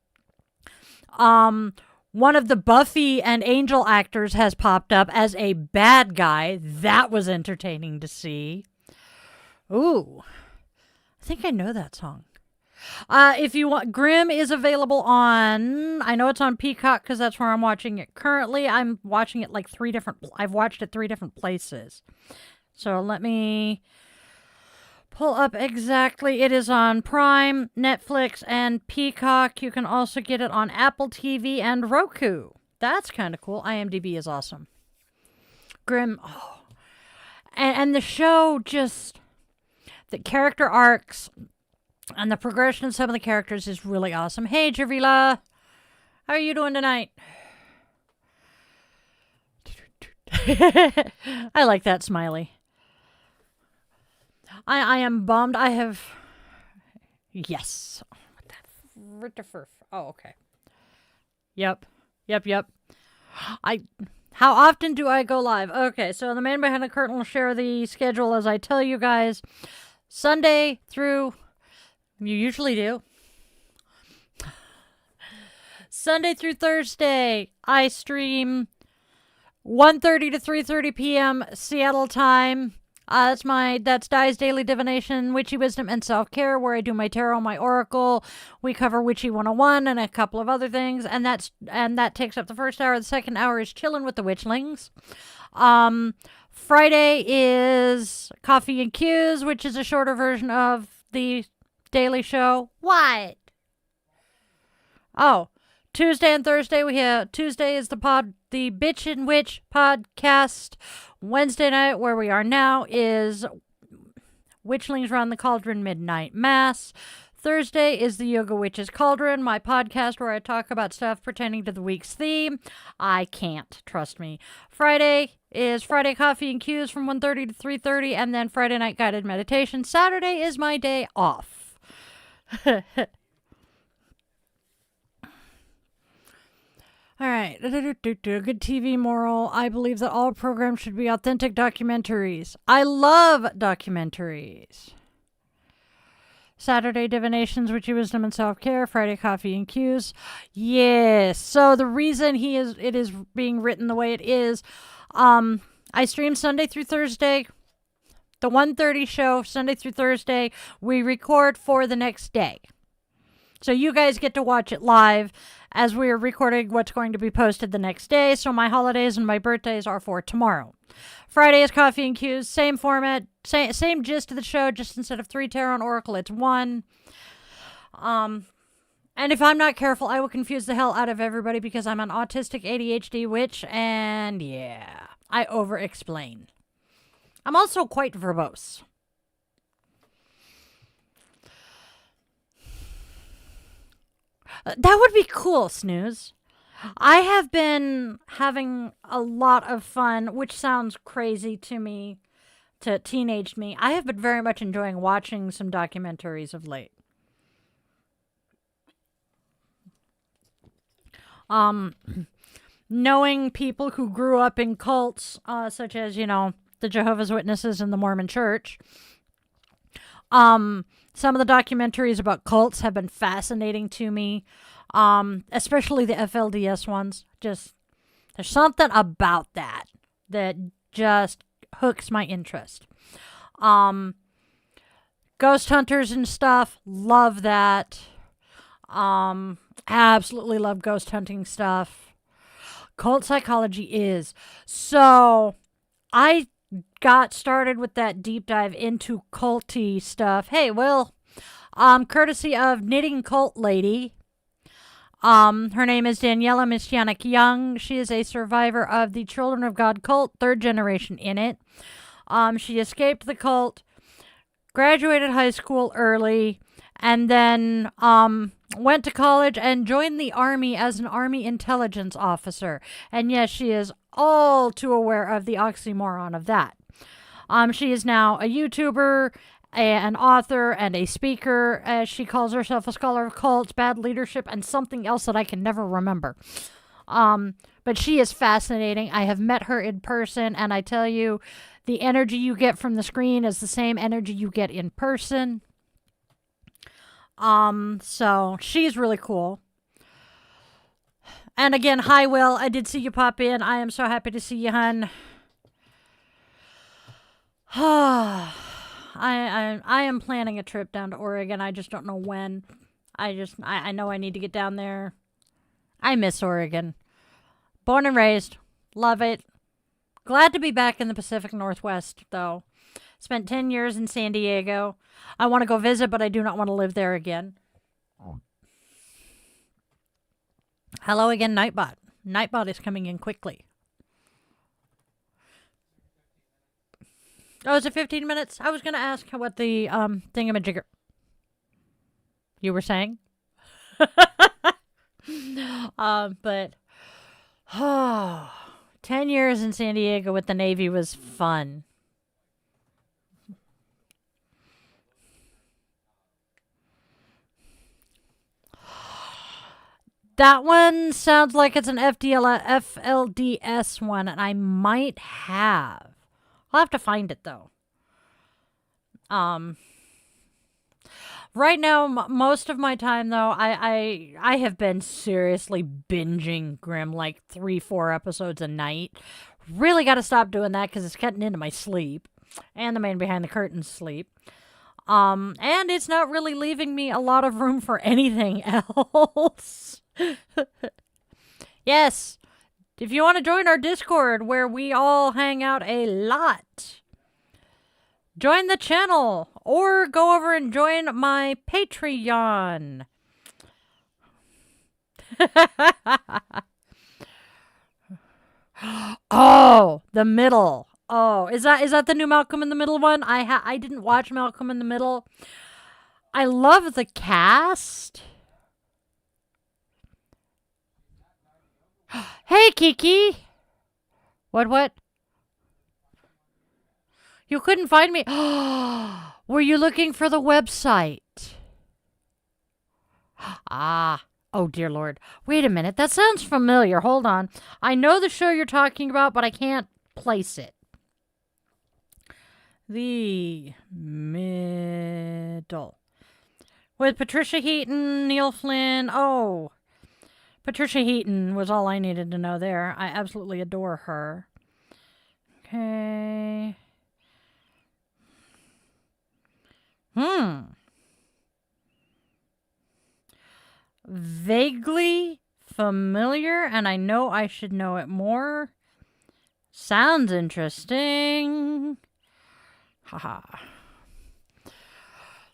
One of the Buffy and Angel actors has popped up as a bad guy. That was entertaining to see. Ooh, I think I know that song. If you want, Grimm is available on, I know it's on Peacock because that's where I'm watching it currently. I'm watching it like I've watched it 3 different places. So let me pull up exactly. It is on Prime, Netflix, and Peacock. You can also get it on Apple TV and Roku. That's kind of cool. IMDb is awesome. Grimm, oh. And the show just, the character arcs and the progression of some of the characters is really awesome. Hey, Javila. How are you doing tonight? I like that smiley. I am bummed. I have... Yes. What the Oh, okay. Yep. How often do I go live? Okay, so the man behind the curtain will share the schedule as I tell you guys. Sunday through... You usually do. Sunday through Thursday, I stream 1:30 to 3:30 p.m. Seattle time. That's Di's Daily Divination, Witchy Wisdom, and Self-Care, where I do my tarot, my oracle. We cover Witchy 101 and a couple of other things, and that takes up the first hour. The second hour is chilling with the Witchlings. Friday is Coffee and Cues, which is a shorter version of the Daily Show. What? Oh, Tuesday and Thursday Tuesday is the Bitch and Witch podcast. Wednesday night, where we are now, is Witchlings Run the Cauldron Midnight Mass. Thursday is the Yoga Witches Cauldron, my podcast where I talk about stuff pertaining to the week's theme. I can't, trust me. Friday is Friday Coffee and Cues from 1:30 to 3:30, and then Friday Night Guided Meditation. Saturday is my day off. All right. Good TV moral. I believe that all programs should be authentic documentaries. I love documentaries. Saturday Divinations, Witchy Wisdom, and Self-Care. Friday Coffee and Cues. Yes. So the reason it is being written the way it is, I stream Sunday through Thursday. The 1:30 show, Sunday through Thursday, we record for the next day. So you guys get to watch it live as we're recording what's going to be posted the next day. So my holidays and my birthdays are for tomorrow. Friday is Coffee and Cues, same format, same gist of the show, just instead of 3 tarot and oracle, it's 1. And if I'm not careful, I will confuse the hell out of everybody because I'm an autistic ADHD witch, and yeah, I over-explain. I'm also quite verbose. That would be cool, Snooze. I have been having a lot of fun, which sounds crazy to me, to teenage me. I have been very much enjoying watching some documentaries of late. Knowing people who grew up in cults, such as, the Jehovah's Witnesses and the Mormon Church. Some of the documentaries about cults have been fascinating to me, especially the FLDS ones. Just, there's something about that just hooks my interest. Ghost hunters and stuff, love that. Absolutely love ghost hunting stuff. Cult psychology is. So, I got started with that deep dive into culty stuff. Hey, Will, courtesy of Knitting Cult Lady. Her name is Daniela Mistianic Young. She is a survivor of the Children of God cult, 3rd generation in it. She escaped the cult, graduated high school early, and then went to college and joined the Army as an Army intelligence officer. And yes, she is all too aware of the oxymoron of that. She is now a YouTuber, an author, and a speaker. She calls herself a scholar of cults, bad leadership, and something else that I can never remember. But she is fascinating. I have met her in person, and I tell you, The energy you get from the screen is the same energy you get in person. So she's really cool. And again, hi Will, I did see you pop in. I am so happy to see you, hun. I am planning a trip down to Oregon. I just don't know when. I know I need to get down there. I miss Oregon. Born and raised. Love it. Glad to be back in the Pacific Northwest, though. Spent 10 years in San Diego. I want to go visit, but I do not want to live there again. Hello again, Nightbot. Nightbot is coming in quickly. Oh, is it 15 minutes? I was going to ask what the thingamajigger you were saying. But 10 years in San Diego with the Navy was fun. That one sounds like it's an FLDS one, and I might have. I'll have to find it, though. Right now, most of my time, though, I have been seriously binging Grimm, like 3-4 episodes a night. Really got to stop doing that because it's cutting into my sleep. And the man behind the curtain's sleep. And it's not really leaving me a lot of room for anything else. Yes. If you want to join our Discord where we all hang out a lot, join the channel or go over and join my Patreon. Oh, the middle. Oh, is that the new Malcolm in the Middle one? I didn't watch Malcolm in the Middle. I love the cast. Hey, Kiki. What? You couldn't find me. Were you looking for the website? Ah. Oh, dear Lord. Wait a minute. That sounds familiar. Hold on. I know the show you're talking about, but I can't place it. The Middle. With Patricia Heaton, Neil Flynn. Oh. Patricia Heaton was all I needed to know there. I absolutely adore her. Okay. Vaguely familiar, and I know I should know it more. Sounds interesting. Haha.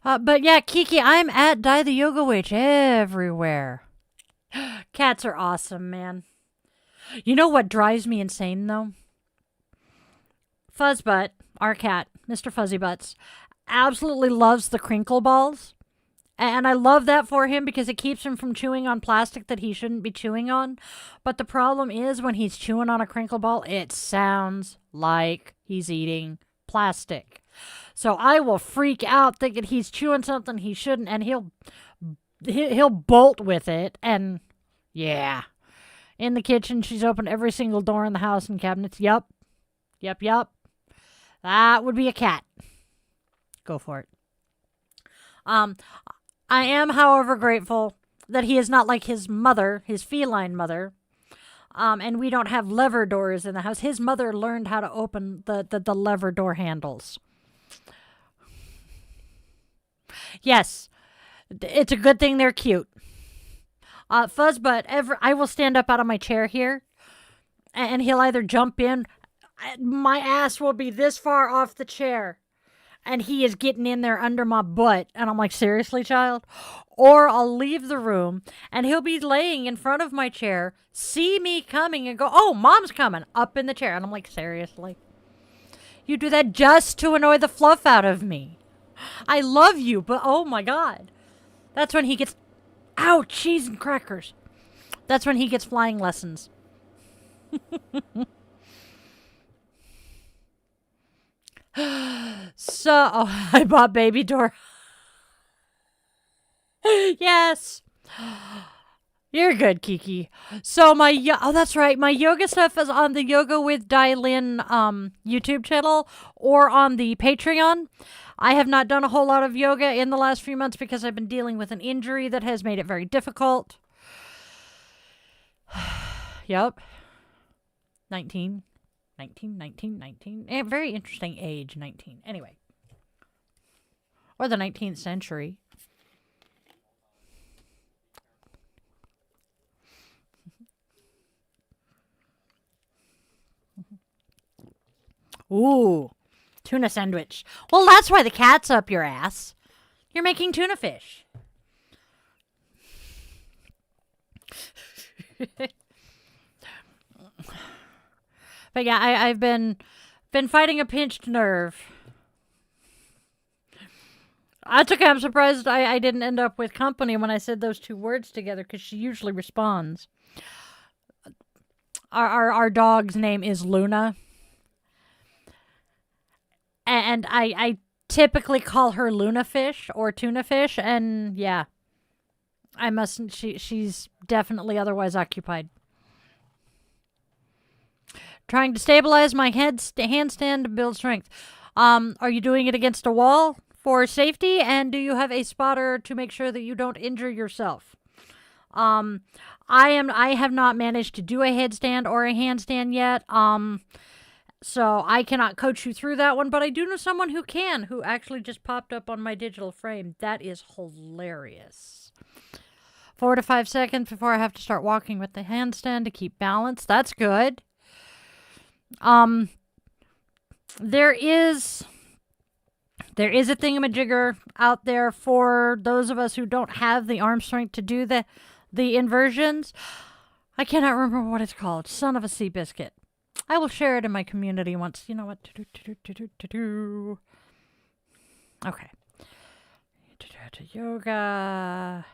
But yeah, Kiki, I'm at Die the Yoga Witch everywhere. Cats are awesome, man. You know what drives me insane, though? Fuzzbutt, our cat, Mr. Fuzzy Butts, absolutely loves the crinkle balls. And I love that for him because it keeps him from chewing on plastic that he shouldn't be chewing on. But the problem is when he's chewing on a crinkle ball, it sounds like he's eating plastic. So I will freak out thinking he's chewing something he shouldn't, and he'll bolt with it. And yeah, in the kitchen, she's opened every single door in the house and cabinets. Yup. That would be a cat. Go for it. I am, however, grateful that he is not like his mother, his feline mother. And we don't have lever doors in the house. His mother learned how to open the lever door handles. Yes, it's a good thing they're cute. Fuzzbutt, I will stand up out of my chair here, and he'll either jump in. My ass will be this far off the chair, and he is getting in there under my butt. And I'm like, seriously, child? Or I'll leave the room, and he'll be laying in front of my chair, see me coming, and go, oh, mom's coming, up in the chair. And I'm like, seriously? You do that just to annoy the fluff out of me. I love you, but oh my God. That's when he gets, ow, cheese and crackers. That's when he gets flying lessons. So, I bought baby door. Yes. You're good, Kiki. So oh, that's right. My yoga stuff is on the Yoga with Dailin YouTube channel or on the Patreon. I have not done a whole lot of yoga in the last few months because I've been dealing with an injury that has made it very difficult. Yep. 19. Very interesting age, 19. Anyway. Or the 19th century. Ooh, tuna sandwich. Well, that's why the cat's up your ass. You're making tuna fish. But yeah, I've been fighting a pinched nerve. That's okay. I'm surprised I didn't end up with company when I said those two words together because she usually responds. Our dog's name is Luna. And I typically call her Luna Fish or Tuna Fish, and yeah, I mustn't. She's definitely otherwise occupied. Trying to stabilize my handstand to build strength. Are you doing it against a wall for safety? And do you have a spotter to make sure that you don't injure yourself? I have not managed to do a headstand or a handstand yet. So I cannot coach you through that one, but I do know someone who can, who actually just popped up on my digital frame. That is hilarious. 4 to 5 seconds before I have to start walking with the handstand to keep balance. That's good. There is a thingamajigger out there for those of us who don't have the arm strength to do the inversions. I cannot remember what it's called. Son of a sea biscuit. I will share it in my community once. You know what? Okay. Yoga.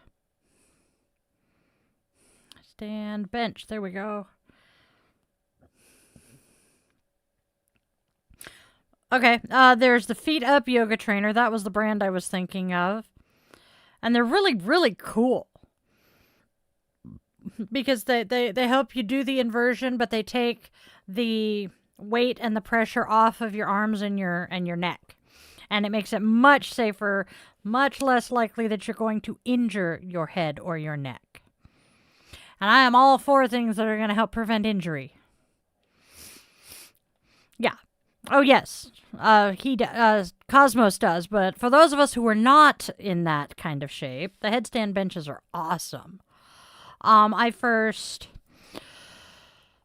Stand, bench. There we go. Okay. There's the Feet Up Yoga Trainer. That was the brand I was thinking of. And they're really, really cool. Because they help you do the inversion, but they take the weight and the pressure off of your arms and your neck. And it makes it much safer, much less likely that you're going to injure your head or your neck. And I am all for things that are going to help prevent injury. Yeah. Oh, yes. Cosmos does, but for those of us who are not in that kind of shape, the headstand benches are awesome. I first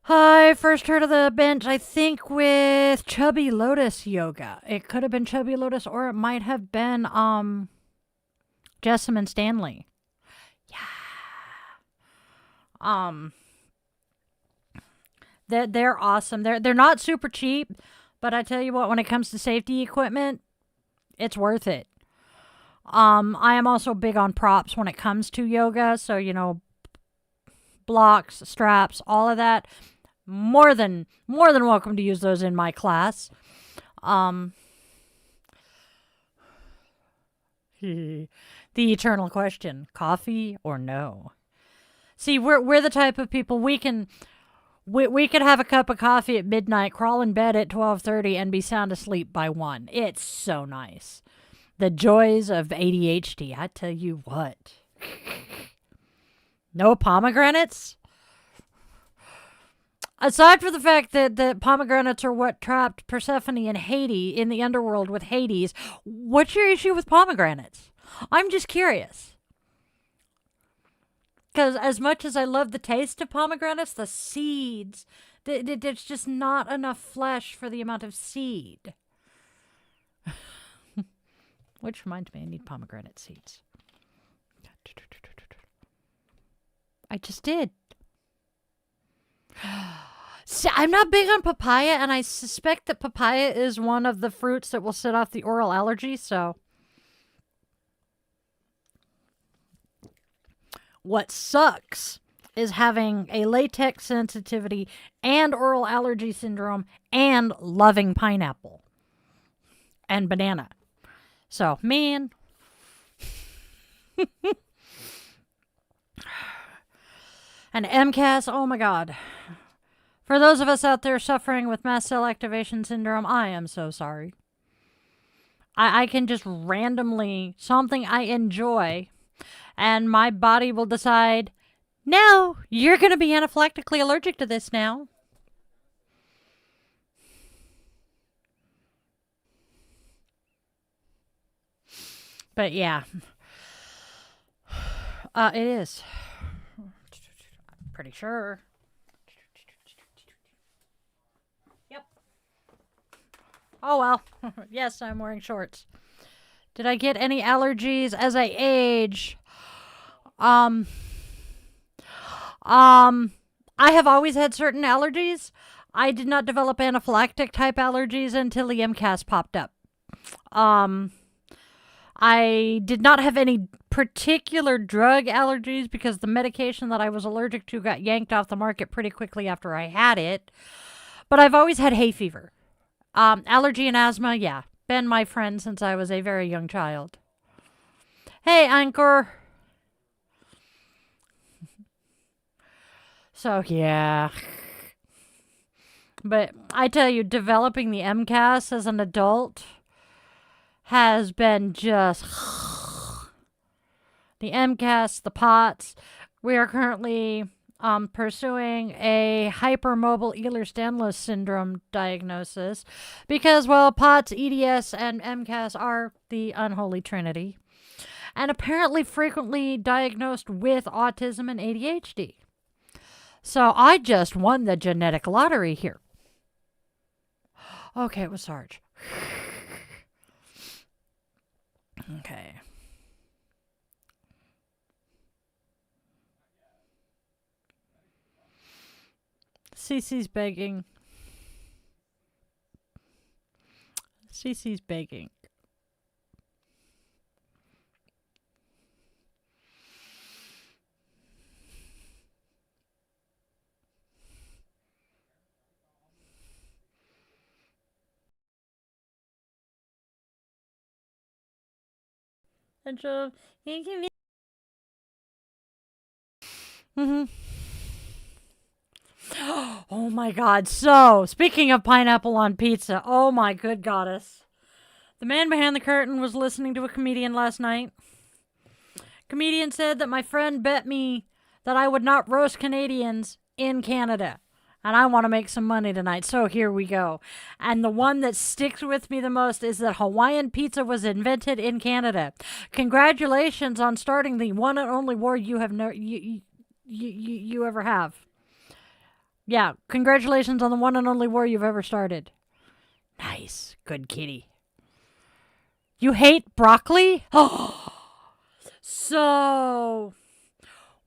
heard of the bench, I think, with Chubby Lotus Yoga. It could have been Chubby Lotus, or it might have been Jessamine Stanley. Yeah. They're awesome. They're not super cheap, but I tell you what, when it comes to safety equipment, it's worth it. I am also big on props when it comes to yoga, so blocks, straps, all of that. More than welcome to use those in my class. The eternal question: coffee or no? See, we're the type of people we could have a cup of coffee at midnight, crawl in bed at 12:30, and be sound asleep by 1. It's so nice. The joys of ADHD, I tell you what. No pomegranates? Aside from the fact that pomegranates are what trapped Persephone in Hades, in the underworld with Hades, what's your issue with pomegranates? I'm just curious. Because as much as I love the taste of pomegranates, the seeds, there's just not enough flesh for the amount of seed. Which reminds me, I need pomegranate seeds. I just did. See, I'm not big on papaya, and I suspect that papaya is one of the fruits that will set off the oral allergy, so. What sucks is having a latex sensitivity and oral allergy syndrome and loving pineapple and banana. So, man. And MCAS, oh my god. For those of us out there suffering with mast cell activation syndrome, I am so sorry. I can just randomly, something I enjoy, and my body will decide, no, you're going to be anaphylactically allergic to this now. But yeah, it is. I'm pretty sure. Yep. Oh well. Yes, I'm wearing shorts. Did I get any allergies as I age? I have always had certain allergies. I did not develop anaphylactic type allergies until the MCAS popped up. I did not have any particular drug allergies because the medication that I was allergic to got yanked off the market pretty quickly after I had it. But I've always had hay fever. Allergy and asthma, yeah. Been my friend since I was a very young child. Hey, Anchor. So, yeah. But I tell you, developing the MCAS as an adult has been just the MCAS, the POTS. We are currently pursuing a hypermobile Ehlers-Danlos syndrome diagnosis because, well, POTS, EDS, and MCAS are the unholy trinity, and apparently frequently diagnosed with autism and ADHD. So I just won the genetic lottery here. Okay, it was Sarge. Okay. Cece's begging. Cece's begging. And so, oh my god. So, speaking of pineapple on pizza, oh my good goddess. The man behind the curtain was listening to a comedian last night. Comedian said that my friend bet me that I would not roast Canadians in Canada. And I want to make some money tonight, so here we go. And the one that sticks with me the most is that Hawaiian pizza was invented in Canada. Congratulations on starting the one and only war you have you ever have. Yeah, congratulations on the one and only war you've ever started. Nice, good kitty. You hate broccoli? Oh, so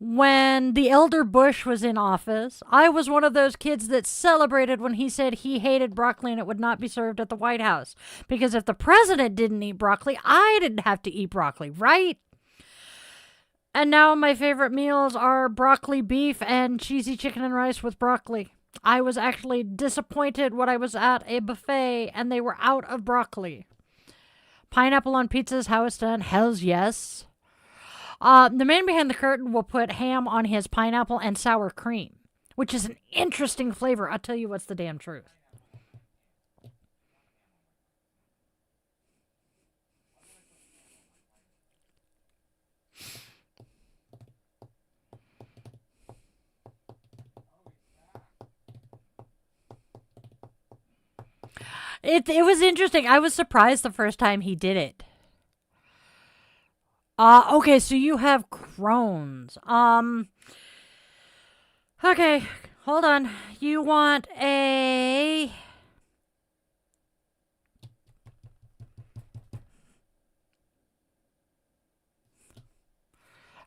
when the elder Bush was in office, I was one of those kids that celebrated when he said he hated broccoli and it would not be served at the White House. Because if the president didn't eat broccoli, I didn't have to eat broccoli, right? And now my favorite meals are broccoli beef and cheesy chicken and rice with broccoli. I was actually disappointed when I was at a buffet and they were out of broccoli. Pineapple on pizza is how it's done. Hells yes. The man behind the curtain will put ham on his pineapple and sour cream, which is an interesting flavor. I'll tell you what's the damn truth. It was interesting. I was surprised the first time he did it. Okay, so you have Crohn's. Okay, hold on. You want a...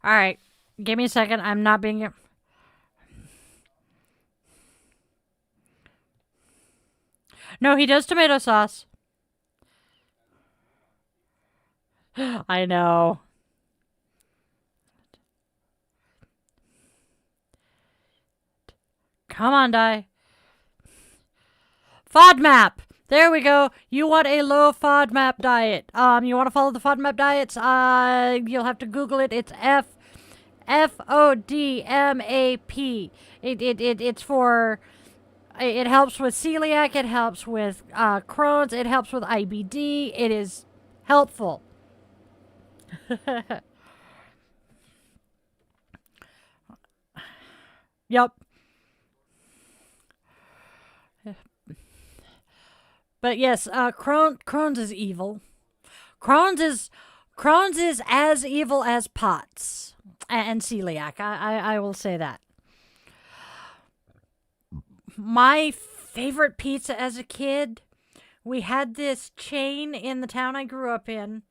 Alright, give me a second. I'm not being... No, he does tomato sauce. I know. Come on, Di. FODMAP. There we go. You want a low FODMAP diet. You want to follow the FODMAP diets? You'll have to Google it. It's FODMAP. It's for. It helps with celiac. It helps with Crohn's. It helps with IBD. It is helpful. Yep. But yes, Crohn's is evil. Crohn's is as evil as POTS and celiac. I will say that. My favorite pizza as a kid, we had this chain in the town I grew up in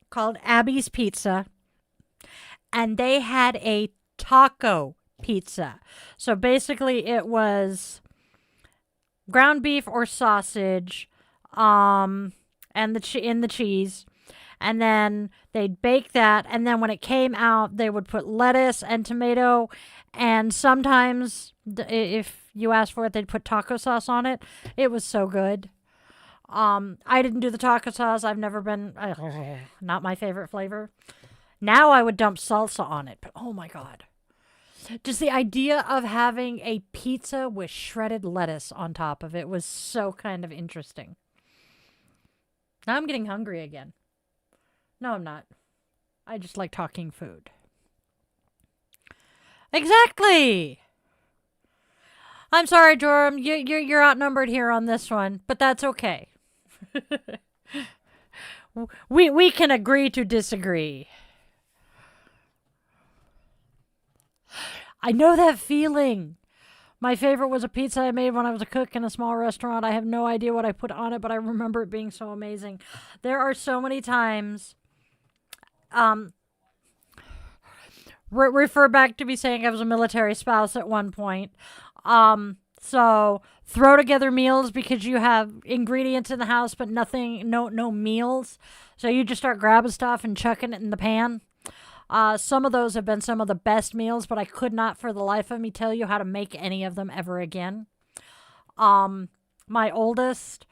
called Abby's Pizza, and they had a taco pizza. So basically it was ground beef or sausage, and in the cheese, and then they'd bake that, and then when it came out, they would put lettuce and tomato, and sometimes if you asked for it, they'd put taco sauce on it. It was so good. I didn't do the taco sauce. I've never been, not my favorite flavor. Now I would dump salsa on it, but oh my God. Just the idea of having a pizza with shredded lettuce on top of it was so kind of interesting. Now I'm getting hungry again. No, I'm not. I just like talking food. Exactly. I'm sorry, Joram. You're outnumbered here on this one, but that's okay. we can agree to disagree. I know that feeling. My favorite was a pizza I made when I was a cook in a small restaurant. I have no idea what I put on it, but I remember it being so amazing. There are so many times. Refer back to me saying I was a military spouse at one point. So throw together meals because you have ingredients in the house, but no meals. So you just start grabbing stuff and chucking it in the pan. Some of those have been some of the best meals, but I could not for the life of me tell you how to make any of them ever again. My oldest,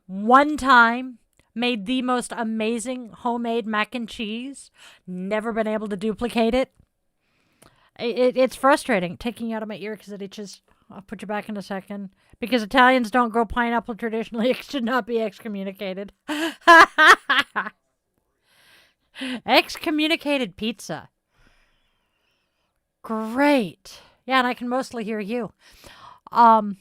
one time, made the most amazing homemade mac and cheese. Never been able to duplicate it. It's frustrating taking you out of my ear because it itches. I'll put you back in a second. Because Italians don't grow pineapple traditionally. It should not be excommunicated. Excommunicated pizza. Great. Yeah, and I can mostly hear you. Now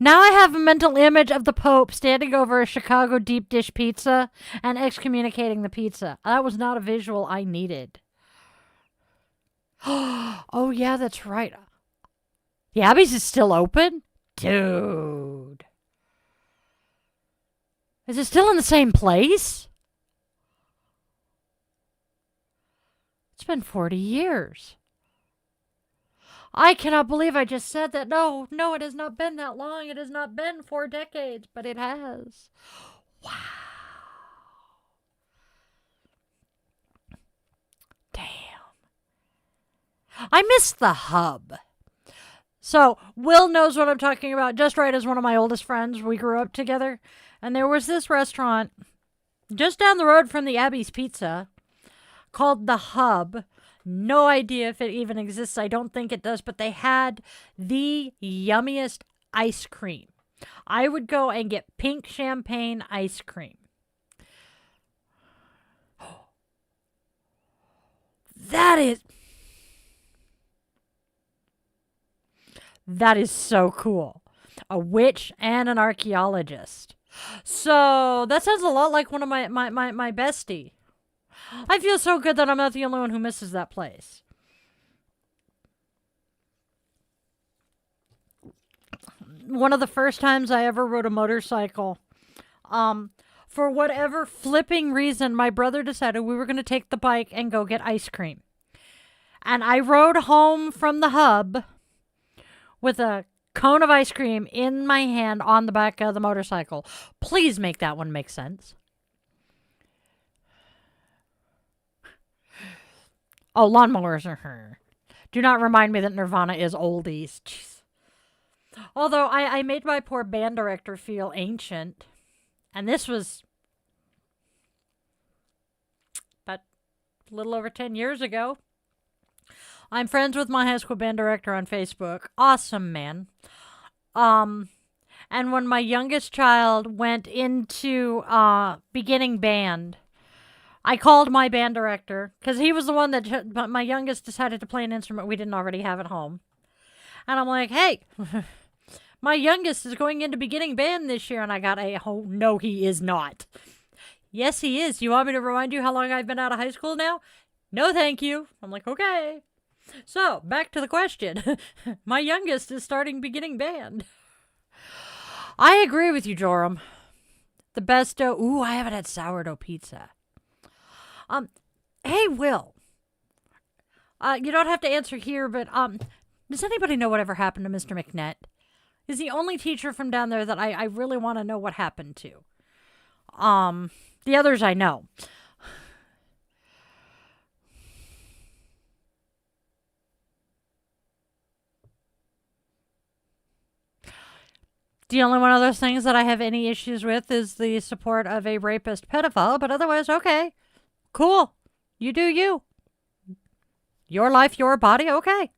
I have a mental image of the Pope standing over a Chicago deep dish pizza and excommunicating the pizza. That was not a visual I needed. Oh, yeah, that's right. The Abbey's is still open? Dude. Is it still in the same place? It's been 40 years. I cannot believe I just said that. No, it has not been that long. It has not been 4 decades, but it has. Wow. Damn. I miss the hub. So, Will knows what I'm talking about. Just right as one of my oldest friends. We grew up together. And there was this restaurant just down the road from the Abbey's Pizza called The Hub. No idea if it even exists. I don't think it does, but they had the yummiest ice cream. I would go and get pink champagne ice cream. That is so cool. A witch and an archaeologist. So that sounds a lot like one of my bestie. I feel so good that I'm not the only one who misses that place. One of the first times I ever rode a motorcycle, for whatever flipping reason, my brother decided we were going to take the bike and go get ice cream. And I rode home from the hub with a cone of ice cream in my hand on the back of the motorcycle. Please make that one make sense. Oh, lawnmowers are her. Do not remind me that Nirvana is oldies. Jeez. Although I made my poor band director feel ancient. And this was... But a little over 10 years ago. I'm friends with my high school band director on Facebook. Awesome, man. And when my youngest child went into beginning band, I called my band director because he was the one that my youngest decided to play an instrument we didn't already have at home. And I'm like, hey, my youngest is going into beginning band this year. And I got oh, no, he is not. Yes, he is. You want me to remind you how long I've been out of high school now? No, thank you. I'm like, okay. So, back to the question. My youngest is starting beginning band. I agree with you, Joram. The best dough. Ooh, I haven't had sourdough pizza. Hey, Will. You don't have to answer here, but does anybody know whatever happened to Mr. McNett? He's the only teacher from down there that I really want to know what happened to. The others I know. The only one of those things that I have any issues with is the support of a rapist pedophile, but otherwise, okay. Cool. You do you. Your life, your body, okay.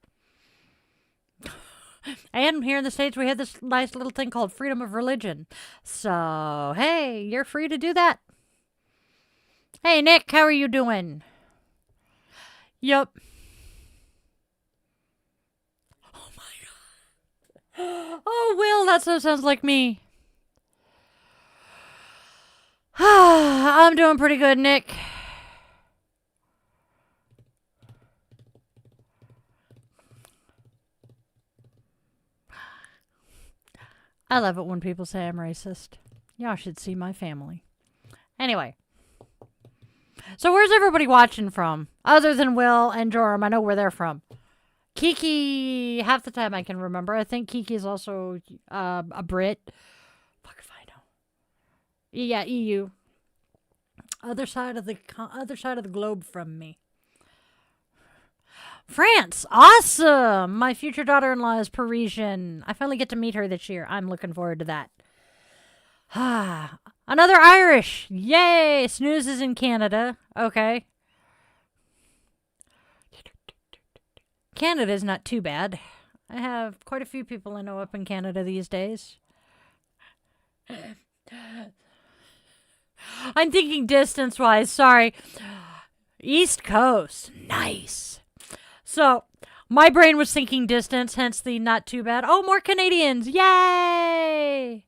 And here in the States, we have this nice little thing called freedom of religion. So, hey, you're free to do that. Hey, Nick, how are you doing? Yup. Oh, my God. Oh, Will, that so sounds like me. I'm doing pretty good, Nick. I love it when people say I'm racist. Y'all should see my family. Anyway. So where's everybody watching from? Other than Will and Joram, I know where they're from. Kiki, half the time I can remember. I think Kiki's also a Brit. Fuck if I know. Yeah, EU. Other side of the globe from me. France, awesome! My future daughter-in-law is Parisian. I finally get to meet her this year. I'm looking forward to that. Another Irish. Yay! Snooze is in Canada. Okay. Canada's not too bad. I have quite a few people I know up in Canada these days. I'm thinking distance-wise. Sorry. East Coast. Nice. So, my brain was thinking distance, hence the not too bad. Oh, more Canadians. Yay!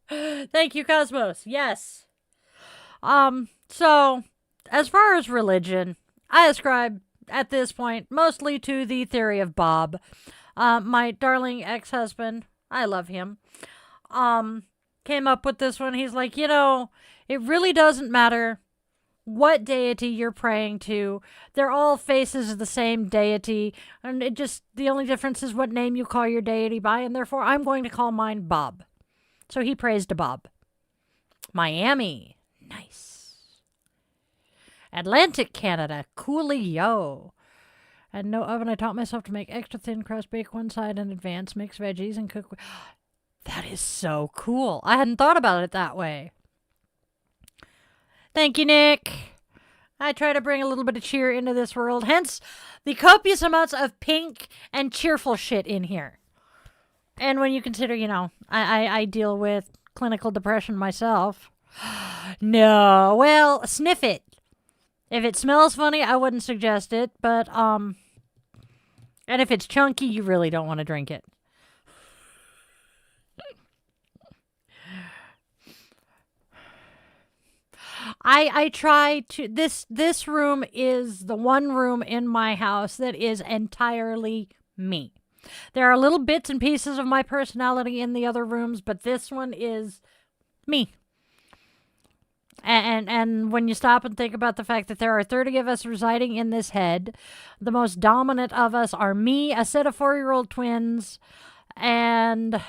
Thank you, Cosmos. Yes. So, as far as religion, I ascribe, at this point, mostly to the theory of Bob. My darling ex-husband, I love him, came up with this one. He's like, it really doesn't matter what deity you're praying to. They're all faces of the same deity, and the only difference is what name you call your deity by, and therefore I'm going to call mine Bob. So he prays to Bob. Miami, nice. Atlantic Canada, coolio. And no oven, I taught myself to make extra thin crust, bake one side in advance, mix veggies, and cook. That is so cool. I hadn't thought about it that way. Thank you, Nick. I try to bring a little bit of cheer into this world, hence the copious amounts of pink and cheerful shit in here. And when you consider, I deal with clinical depression myself. No, well, sniff it. If it smells funny, I wouldn't suggest it, but, and if it's chunky, you really don't want to drink it. I try to, this room is the one room in my house that is entirely me. There are little bits and pieces of my personality in the other rooms, but this one is me. And when you stop and think about the fact that there are 30 of us residing in this head, the most dominant of us are me, a set of 4-year-old twins, and a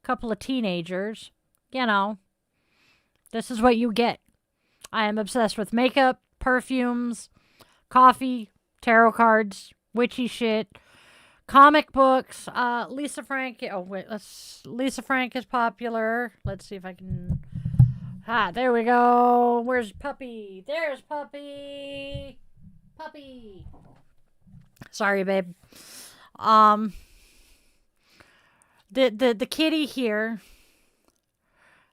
couple of teenagers. This is what you get. I am obsessed with makeup, perfumes, coffee, tarot cards, witchy shit, comic books. Lisa Frank. Lisa Frank is popular. Let's see if I can. Ah, there we go. Where's Puppy? There's Puppy. Puppy. Sorry, babe. The kitty here.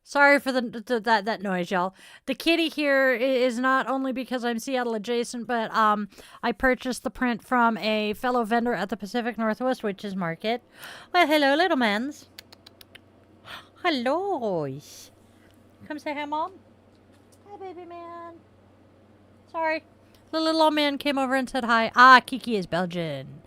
Sorry for that noise, y'all. The kitty here is not only because I'm Seattle adjacent, but I purchased the print from a fellow vendor at the Pacific Northwest Witches Market. Well, hello, little mans. Hello. Come say hi, Mom. Hi, baby man. Sorry. The little old man came over and said hi. Ah, Kiki is Belgian.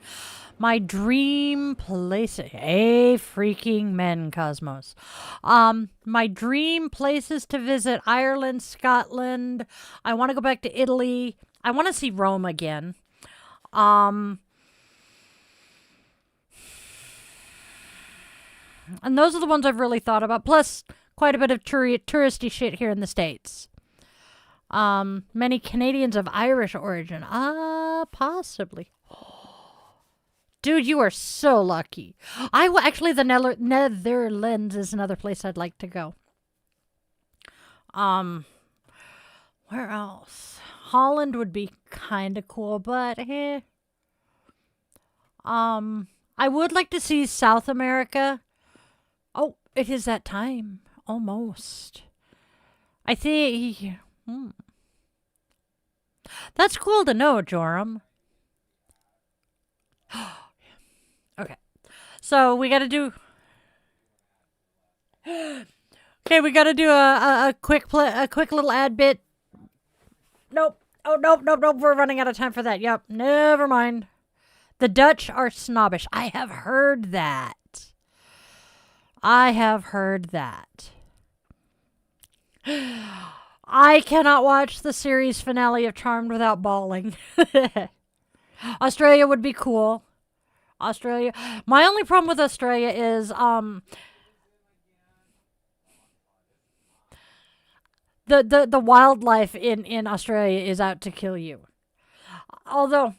My dream place. Hey, freaking men, Cosmos. My dream places to visit: Ireland, Scotland. I want to go back to Italy. I want to see Rome again. And those are the ones I've really thought about. Plus, quite a bit of touristy shit here in the States. Many Canadians of Irish origin. Possibly. Dude, you are so lucky. Actually, the Netherlands is another place I'd like to go. Where else? Holland would be kind of cool, but I would like to see South America. Oh, it is that time. Almost. I think... That's cool to know, Joram. Okay. So, we gotta do... Okay, we gotta do a quick little ad bit. Nope. Oh, nope. We're running out of time for that. Yep. Never mind. The Dutch are snobbish. I have heard that. I cannot watch the series finale of Charmed without bawling. Australia would be cool. Australia. My only problem with Australia is the wildlife in Australia is out to kill you. Although,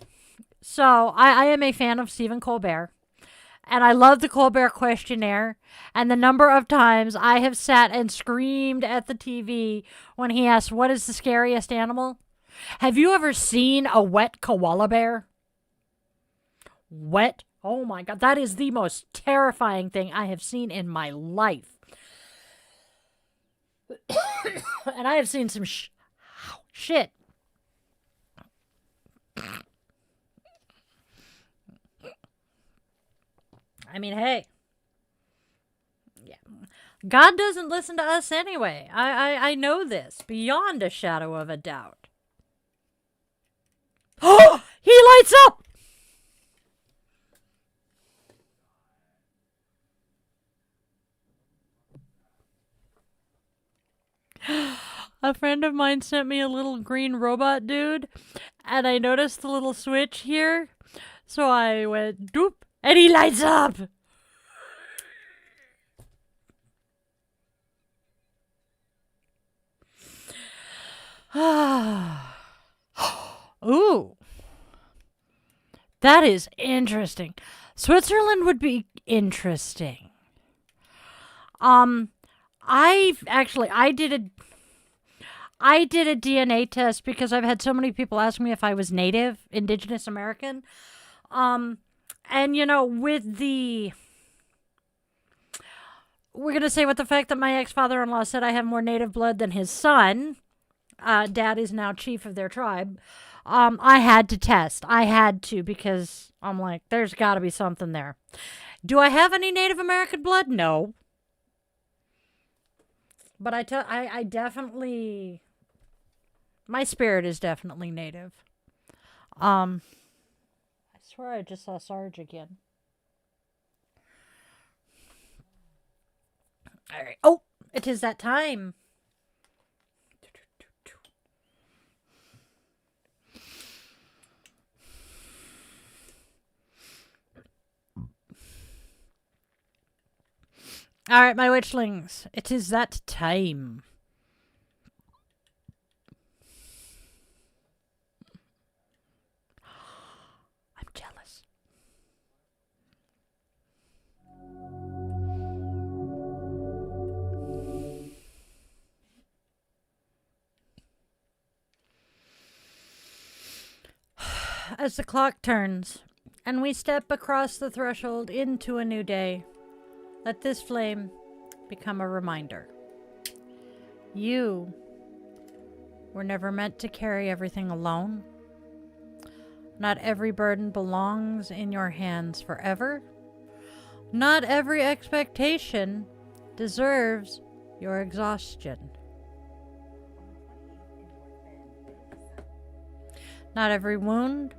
so I am a fan of Stephen Colbert. And I love the Colbert questionnaire and the number of times I have sat and screamed at the TV when he asked, what is the scariest animal? Have you ever seen a wet koala bear? Wet? Oh my God. That is the most terrifying thing I have seen in my life. And I have seen some shit. I mean, hey. Yeah. God doesn't listen to us anyway. I know this beyond a shadow of a doubt. Oh! He lights up! A friend of mine sent me a little green robot dude, and I noticed the little switch here. So I went, doop. And he lights up! Ooh. That is interesting. Switzerland would be interesting. I did a DNA test because I've had so many people ask me if I was Native, Indigenous American. And, you know, with the fact that my ex-father-in-law said I have more Native blood than his son, Dad is now chief of their tribe, I had to test. I had to because I'm like, there's got to be something there. Do I have any Native American blood? No. But I definitely, my spirit is definitely Native. I swear I just saw Sarge again. All right. Oh, it is that time. All right, my witchlings. It is that time. I'm jealous. As the clock turns and we step across the threshold into a new day, let this flame become a reminder. You were never meant to carry everything alone. Not every burden belongs in your hands forever. Not every expectation deserves your exhaustion. Not every wound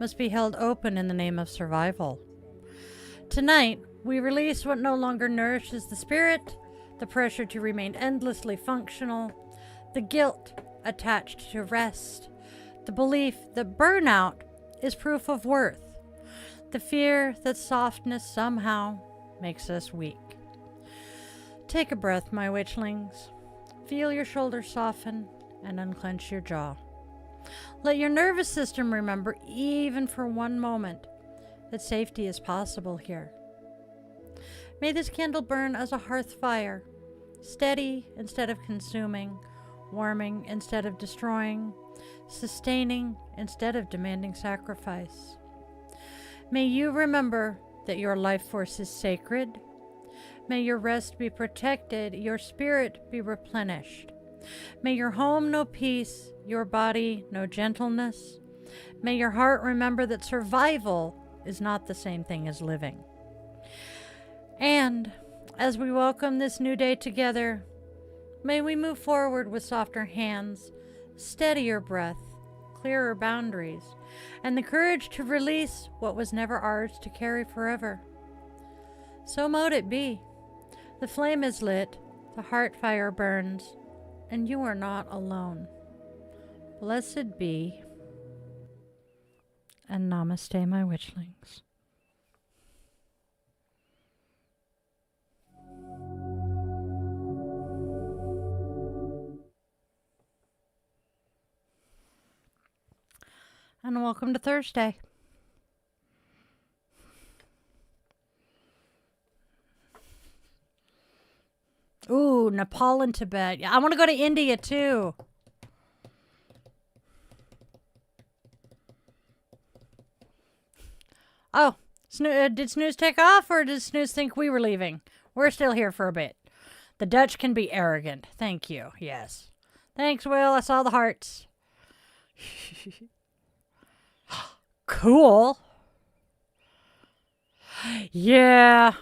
must be held open in the name of survival. Tonight, we release what no longer nourishes the spirit, the pressure to remain endlessly functional, the guilt attached to rest, the belief that burnout is proof of worth, the fear that softness somehow makes us weak. Take a breath, my witchlings. Feel your shoulders soften and unclench your jaw. Let your nervous system remember, even for one moment, that safety is possible here. May this candle burn as a hearth fire, steady instead of consuming, warming instead of destroying, sustaining instead of demanding sacrifice. May you remember that your life force is sacred. May your rest be protected, your spirit be replenished. May your home know peace, your body know gentleness. May your heart remember that survival is not the same thing as living. And as we welcome this new day together, may we move forward with softer hands, steadier breath, clearer boundaries, and the courage to release what was never ours to carry forever. So mote it be. The flame is lit, the heart fire burns, and you are not alone. Blessed be, and namaste, my witchlings. And welcome to Thursday. Ooh, Nepal and Tibet. Yeah, I want to go to India too. Oh, did Snooze take off, or did Snooze think we were leaving? We're still here for a bit. The Dutch can be arrogant. Thank you. Yes. Thanks, Will. I saw the hearts. Cool. Yeah.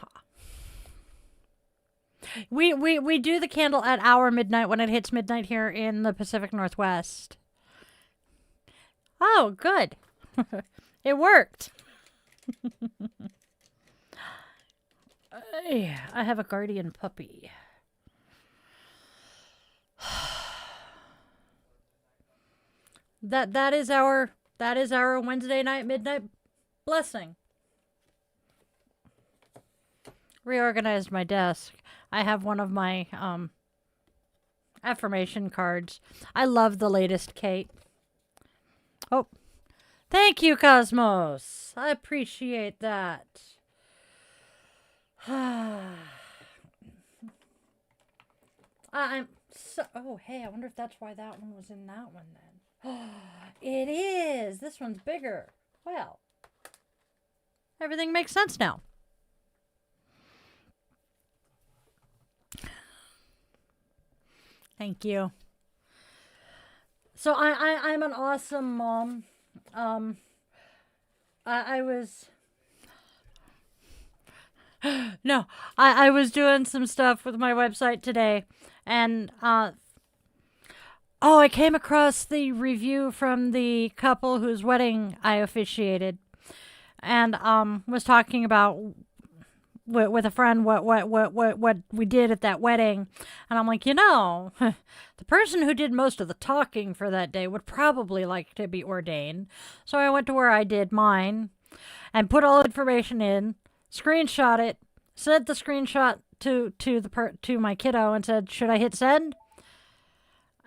We do the candle at our midnight when it hits midnight here in the Pacific Northwest. Oh, good. It worked. Yeah, I have a guardian puppy. That is our Wednesday night midnight blessing. Reorganized my desk. I have one of my affirmation cards. I love the latest Kate. Oh, thank you, Cosmos. I appreciate that. I'm so. Oh, hey, I wonder if that's why that one was in that one then. It is. This one's bigger. Well, everything makes sense now. Thank you. So I'm an awesome mom. I was no, I was doing some stuff with my website today, and I came across the review from the couple whose wedding I officiated, and was talking about with a friend what we did at that wedding, and I'm like, the person who did most of the talking for that day would probably like to be ordained. So I went to where I did mine and put all the information in, screenshot it, sent the screenshot to my kiddo and said, should I hit send?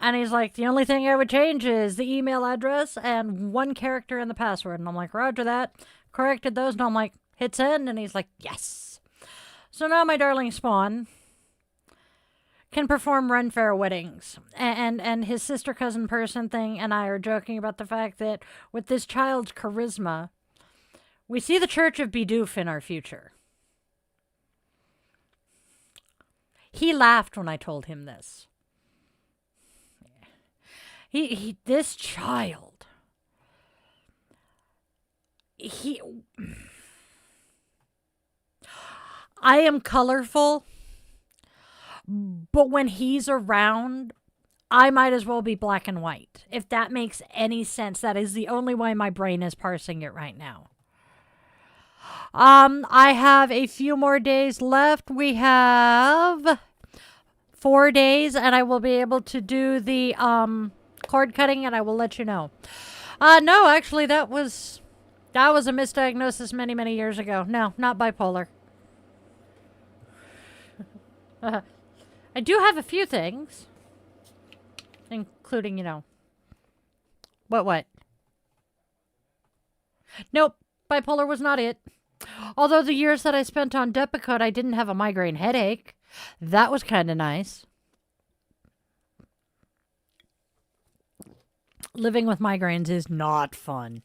And he's like, the only thing I would change is the email address and one character in the password. And I'm like, roger that. Corrected those, and I'm like, hit send? And he's like, yes. So now my darling spawn can perform Ren Fair weddings. And his sister cousin person thing and I are joking about the fact that with this child's charisma, we see the Church of Bidoof in our future. He laughed when I told him this. This child, I am colorful, but when he's around, I might as well be black and white. If that makes any sense, that is the only way my brain is parsing it right now. I have a few more days left. We have 4 days, and I will be able to do the cord cutting, and I will let you know. No, actually, that was a misdiagnosis many, many years ago. No, not bipolar. I do have a few things, including, what? Nope, bipolar was not it. Although the years that I spent on Depakote, I didn't have a migraine headache. That was kind of nice. Living with migraines is not fun.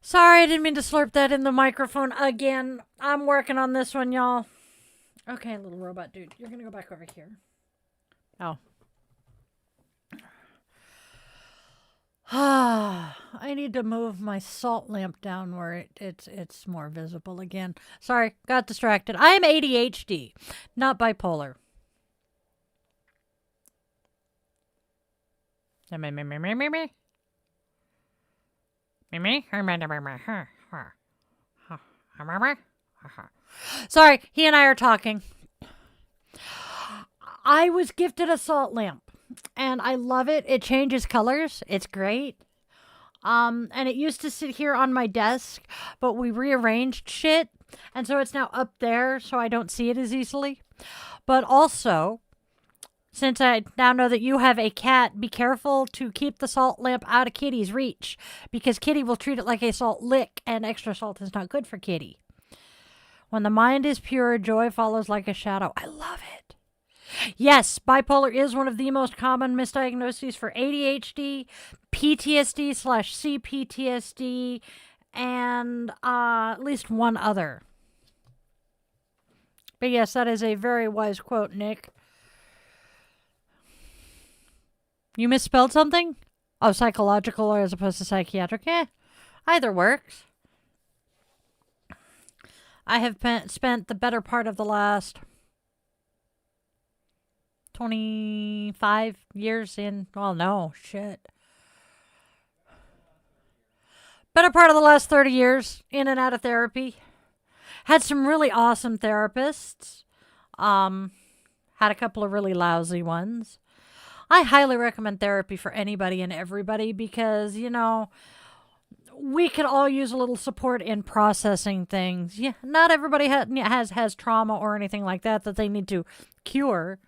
Sorry, I didn't mean to slurp that in the microphone again. I'm working on this one, y'all. Okay, little robot dude, you're going to go back over here. Oh. I need to move my salt lamp down where it's more visible again. Sorry, got distracted. I am ADHD, not bipolar. Sorry, he and I are talking. I was gifted a salt lamp. And I love it. It changes colors. It's great. And it used to sit here on my desk, but we rearranged shit. And so it's now up there, so I don't see it as easily. But also, since I now know that you have a cat, be careful to keep the salt lamp out of Kitty's reach. Because Kitty will treat it like a salt lick, and extra salt is not good for Kitty. When the mind is pure, joy follows like a shadow. I love it. Yes, bipolar is one of the most common misdiagnoses for ADHD, PTSD/CPTSD, and at least one other. But yes, that is a very wise quote, Nick. You misspelled something? Oh, psychological as opposed to psychiatric? Either works. I have spent the better part of the last 25 years in, well, no, shit. Better part of the last 30 years in and out of therapy. Had some really awesome therapists. Had a couple of really lousy ones. I highly recommend therapy for anybody and everybody because, we could all use a little support in processing things. Yeah, not everybody has trauma or anything like that they need to cure.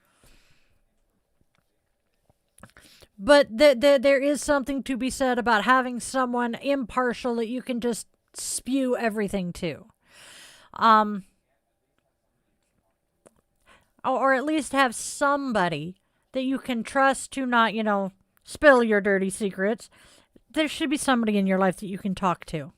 But there is something to be said about having someone impartial that you can just spew everything to. Or at least have somebody that you can trust to not, spill your dirty secrets. There should be somebody in your life that you can talk to.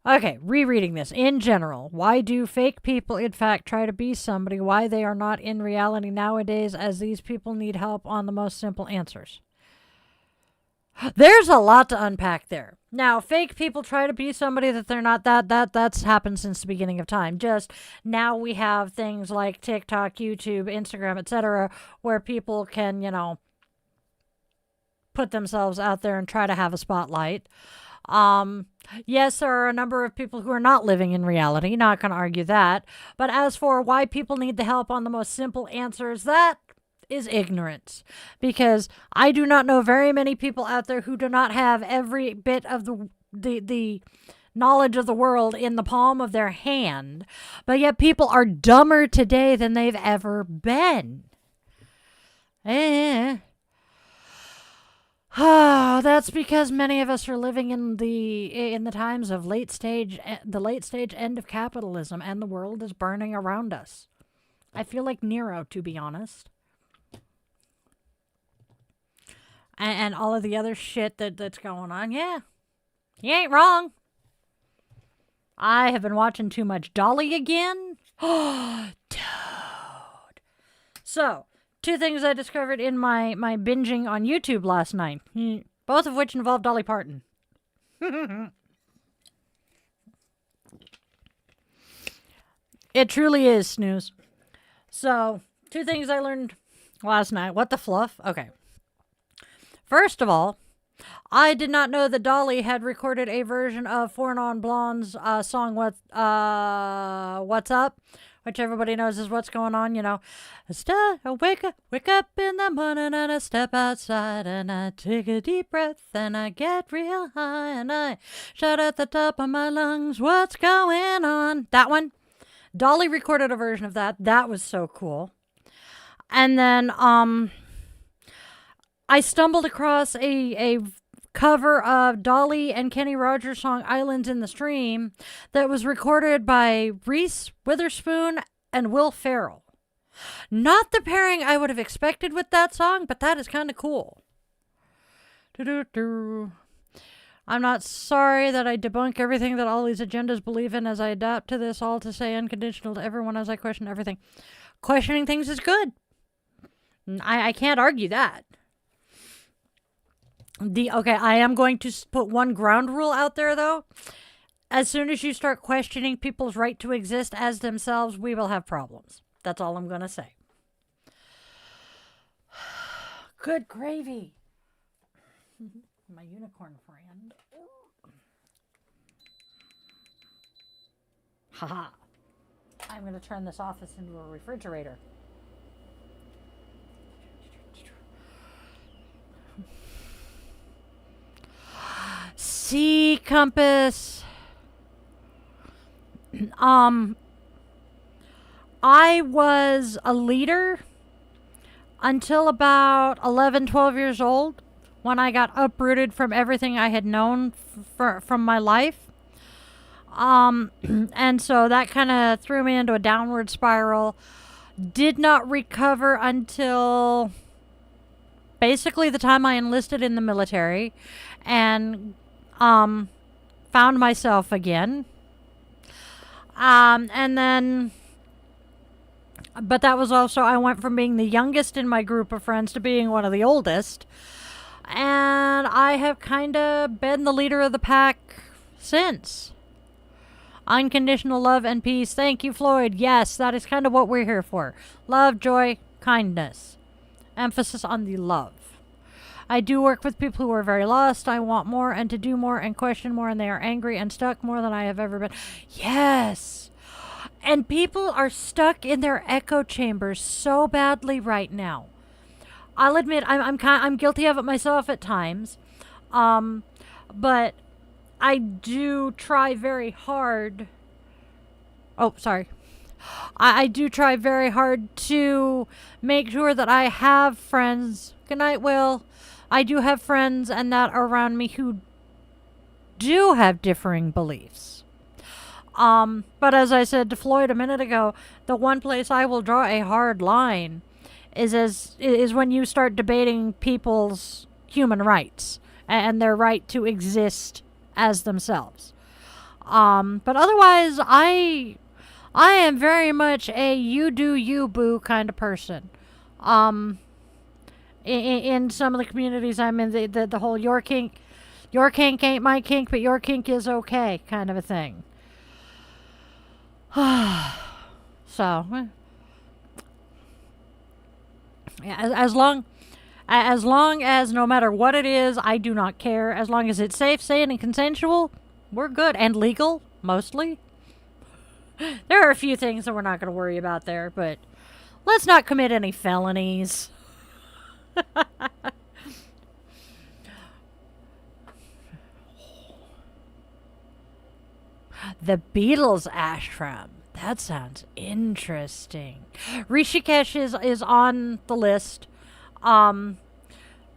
Okay, rereading this. In general, why do fake people, in fact, try to be somebody? Why they are not in reality nowadays, as these people need help on the most simple answers? There's a lot to unpack there. Now, fake people try to be somebody that they're not. That's happened since the beginning of time. Just now we have things like TikTok, YouTube, Instagram, etc., where people can, put themselves out there and try to have a spotlight. Yes, there are a number of people who are not living in reality. Not going to argue that. But as for why people need the help on the most simple answers, that is ignorance. Because I do not know very many people out there who do not have every bit of the knowledge of the world in the palm of their hand. But yet people are dumber today than they've ever been. Oh, that's because many of us are living in the times of the late stage end of capitalism, and the world is burning around us. I feel like Nero, to be honest, and all of the other shit that's going on. Yeah, you ain't wrong. I have been watching too much Dolly again. Oh, dude. So, two things I discovered in my binging on YouTube last night, both of which involved Dolly Parton. It truly is snooze. So, two things I learned last night. What the fluff? Okay. First of all, I did not know that Dolly had recorded a version of Four Non Blonde's song What's Up, which everybody knows is What's Going On, you know. I wake up in the morning and I step outside and I take a deep breath and I get real high and I shout at the top of my lungs, what's going on? That one. Dolly recorded a version of that. That was so cool. And then I stumbled across a cover of Dolly and Kenny Rogers' song Islands in the Stream that was recorded by Reese Witherspoon and Will Ferrell. Not the pairing I would have expected with that song, but that is kind of cool. I'm not sorry that I debunk everything that all these agendas believe in as I adapt to this, all to say unconditional to everyone as I question everything. Questioning things is good. I can't argue that. I am going to put one ground rule out there, though. As soon as you start questioning people's right to exist as themselves, we will have problems. That's all I'm going to say. Good gravy. My unicorn friend. Haha. I'm going to turn this office into a refrigerator. Sea compass. I was a leader until about 11, 12 years old when I got uprooted from everything I had known from my life. And so that kind of threw me into a downward spiral. Did not recover until basically the time I enlisted in the military and found myself again. And then, but that was also, I went from being the youngest in my group of friends to being one of the oldest. And I have kind of been the leader of the pack since. Unconditional love and peace. Thank you, Floyd. Yes, that is kind of what we're here for. Love, joy, kindness. Emphasis on the love. I do work with people who are very lost. I want more and to do more and question more, and they are angry and stuck more than I have ever been. Yes. And people are stuck in their echo chambers so badly right now. I'll admit I'm guilty of it myself at times. But I do try very hard. Oh, sorry. I do try very hard to make sure that I have friends. Good night, Will. I do have friends and that around me who do have differing beliefs. But as I said to Floyd a minute ago, the one place I will draw a hard line is when you start debating people's human rights and their right to exist as themselves. But otherwise, I am very much a you do you boo kind of person. In some of the communities I'm in, the whole your kink ain't my kink, but your kink is okay kind of a thing. So, yeah, as long as no matter what it is, I do not care. As long as it's safe, sane, and consensual, we're good. And legal, mostly. There are a few things that we're not going to worry about there, but let's not commit any felonies. The Beatles ashram. That sounds interesting. Rishikesh is on the list.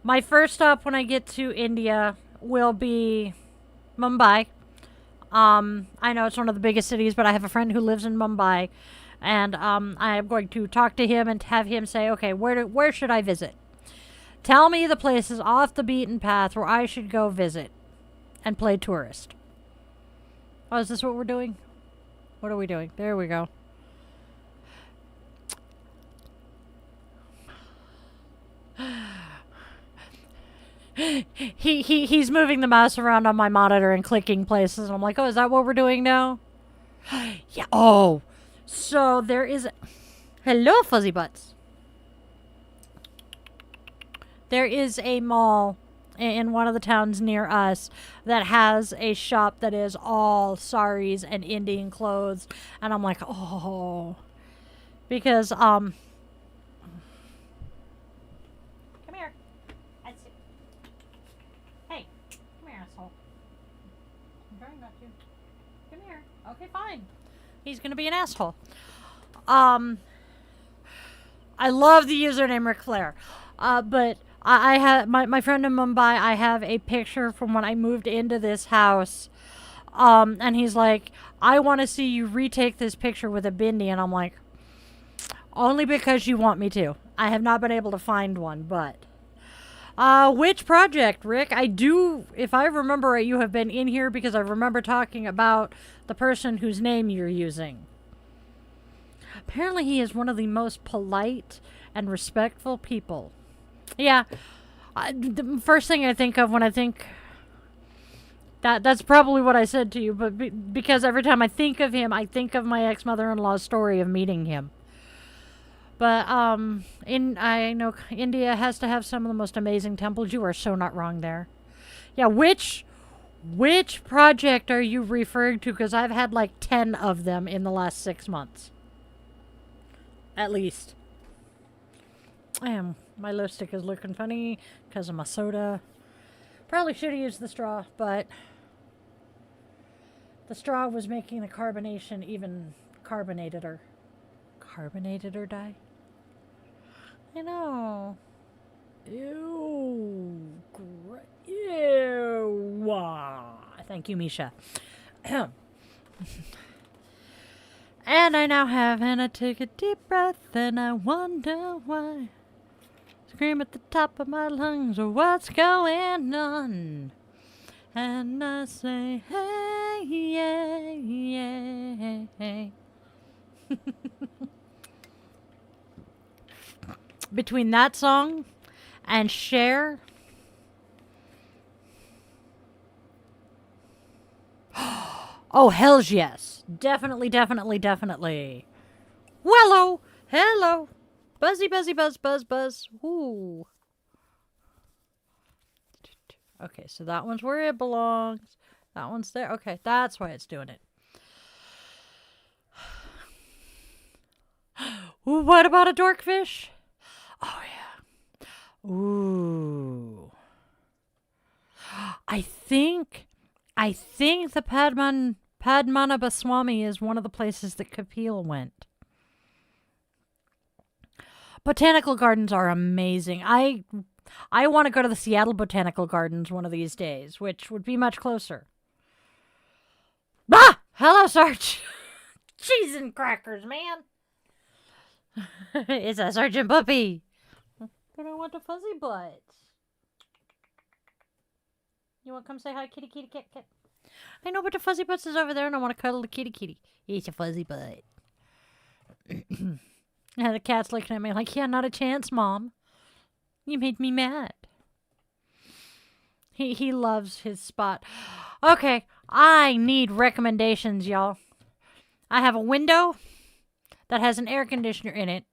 My first stop when I get to India will be Mumbai. I know it's one of the biggest cities, but I have a friend who lives in Mumbai, and I am going to talk to him and have him say, okay, where should I visit? Tell me the places off the beaten path where I should go visit and play tourist. Oh, is this what we're doing? What are we doing? There we go. He's moving the mouse around on my monitor and clicking places, and I'm like, oh, is that what we're doing now? Yeah. Oh, so there is. Hello, fuzzy butts. There is a mall in one of the towns near us that has a shop that is all saris and Indian clothes, and I'm like, oh, because come here. Hey, come here, asshole. I'm trying not to. Come here. Okay, fine. He's gonna be an asshole. I love the username Ric Flair, but I have my friend in Mumbai. I have a picture from when I moved into this house, and he's like, "I want to see you retake this picture with a bindi," and I'm like, "Only because you want me to." I have not been able to find one, but which project, Rick? I do, if I remember right, you have been in here because I remember talking about the person whose name you're using. Apparently, he is one of the most polite and respectful people. Yeah, the first thing I think of when I think that's probably what I said to you, but because every time I think of him, I think of my ex-mother-in-law's story of meeting him. But I know India has to have some of the most amazing temples. You are so not wrong there. Yeah, which project are you referring to? Because I've had like 10 of them in the last 6 months. At least. My lipstick is looking funny because of my soda. Probably should have used the straw, but the straw was making the carbonation even carbonated-er. Carbonated-er dye? I know. Ew. Ew. Thank you, Misha. And I now have, and I take a deep breath, and I wonder why. Scream at the top of my lungs, what's going on? And I say, hey, yeah, yeah, hey. Between that song and Cher. Oh, hells yes. Definitely, definitely, definitely. Wello. Hello. Buzzy, buzzy, buzz, buzz, buzz. Ooh. Okay, so that one's where it belongs. That one's there. Okay, that's why it's doing it. Ooh, what about a dorkfish? Oh, yeah. Ooh. I think the Padmanabhaswamy is one of the places that Kapil went. Botanical gardens are amazing. I want to go to the Seattle Botanical Gardens one of these days, which would be much closer. Ah! Hello, Sarge. Cheese and crackers, man. It's a Sergeant Puppy. But I want a fuzzy butt. You want to come say hi, kitty, kitty, cat, cat? I know, but the fuzzy butts is over there, and I want to cuddle the kitty, kitty. It's a fuzzy butt. And the cat's looking at me like, yeah, not a chance, Mom. You made me mad. He loves his spot. Okay, I need recommendations, y'all. I have a window that has an air conditioner in it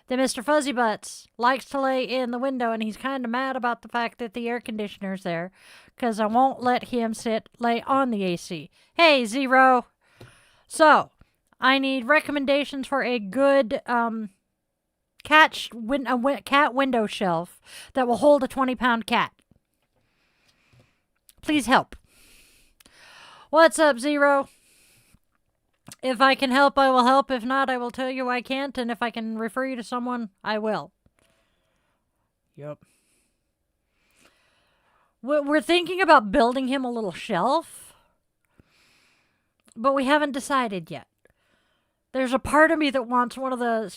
that Mr. Fuzzy Butts likes to lay in the window, and he's kind of mad about the fact that the air conditioner's there because I won't let him lay on the AC. Hey, Zero. So, I need recommendations for a good cat window shelf that will hold a 20-pound cat. Please help. What's up, Zero? If I can help, I will help. If not, I will tell you I can't. And if I can refer you to someone, I will. Yep. We're thinking about building him a little shelf, but we haven't decided yet. There's a part of me that wants one of the,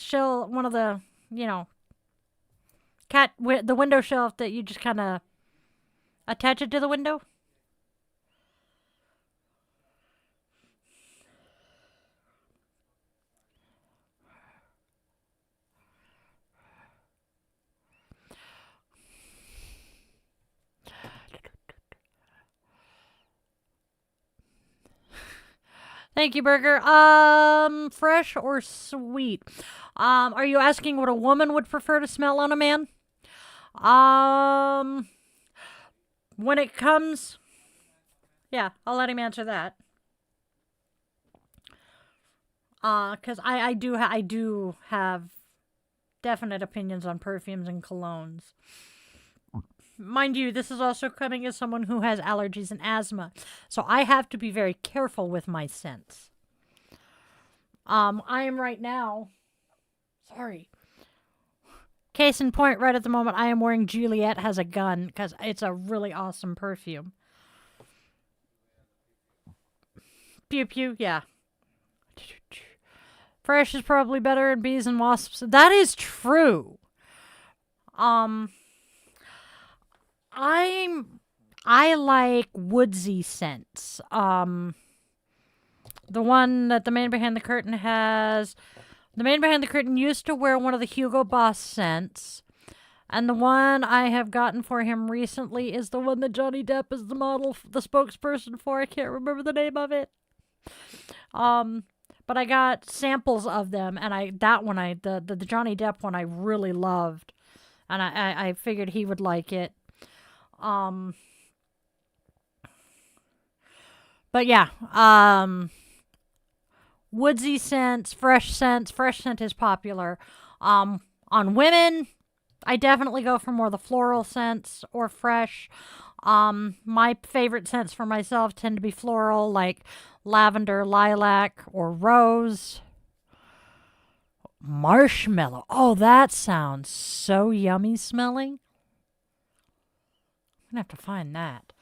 the window shelf that you just kind of attach it to the window. Thank you, Burger. Fresh or sweet? Are you asking what a woman would prefer to smell on a man? When it comes, yeah, I'll let him answer that. Cause I do have definite opinions on perfumes and colognes. Mind you, this is also coming as someone who has allergies and asthma. So I have to be very careful with my scents. I am right now, sorry. Case in point, right at the moment, I am wearing Juliet Has a Gun because it's a really awesome perfume. Pew pew, yeah. Fresh is probably better in bees and wasps. That is true. I like woodsy scents. The one that the man behind the curtain has. The man behind the curtain used to wear one of the Hugo Boss scents. And the one I have gotten for him recently is the one that Johnny Depp is the model, the spokesperson for. I can't remember the name of it. But I got samples of them, and the Johnny Depp one I really loved. And I figured he would like it. But yeah, woodsy scents, fresh scent is popular. On women, I definitely go for more the floral scents or fresh. My favorite scents for myself tend to be floral, like lavender, lilac, or rose. Marshmallow. Oh, that sounds so yummy smelling. I'm gonna have to find that.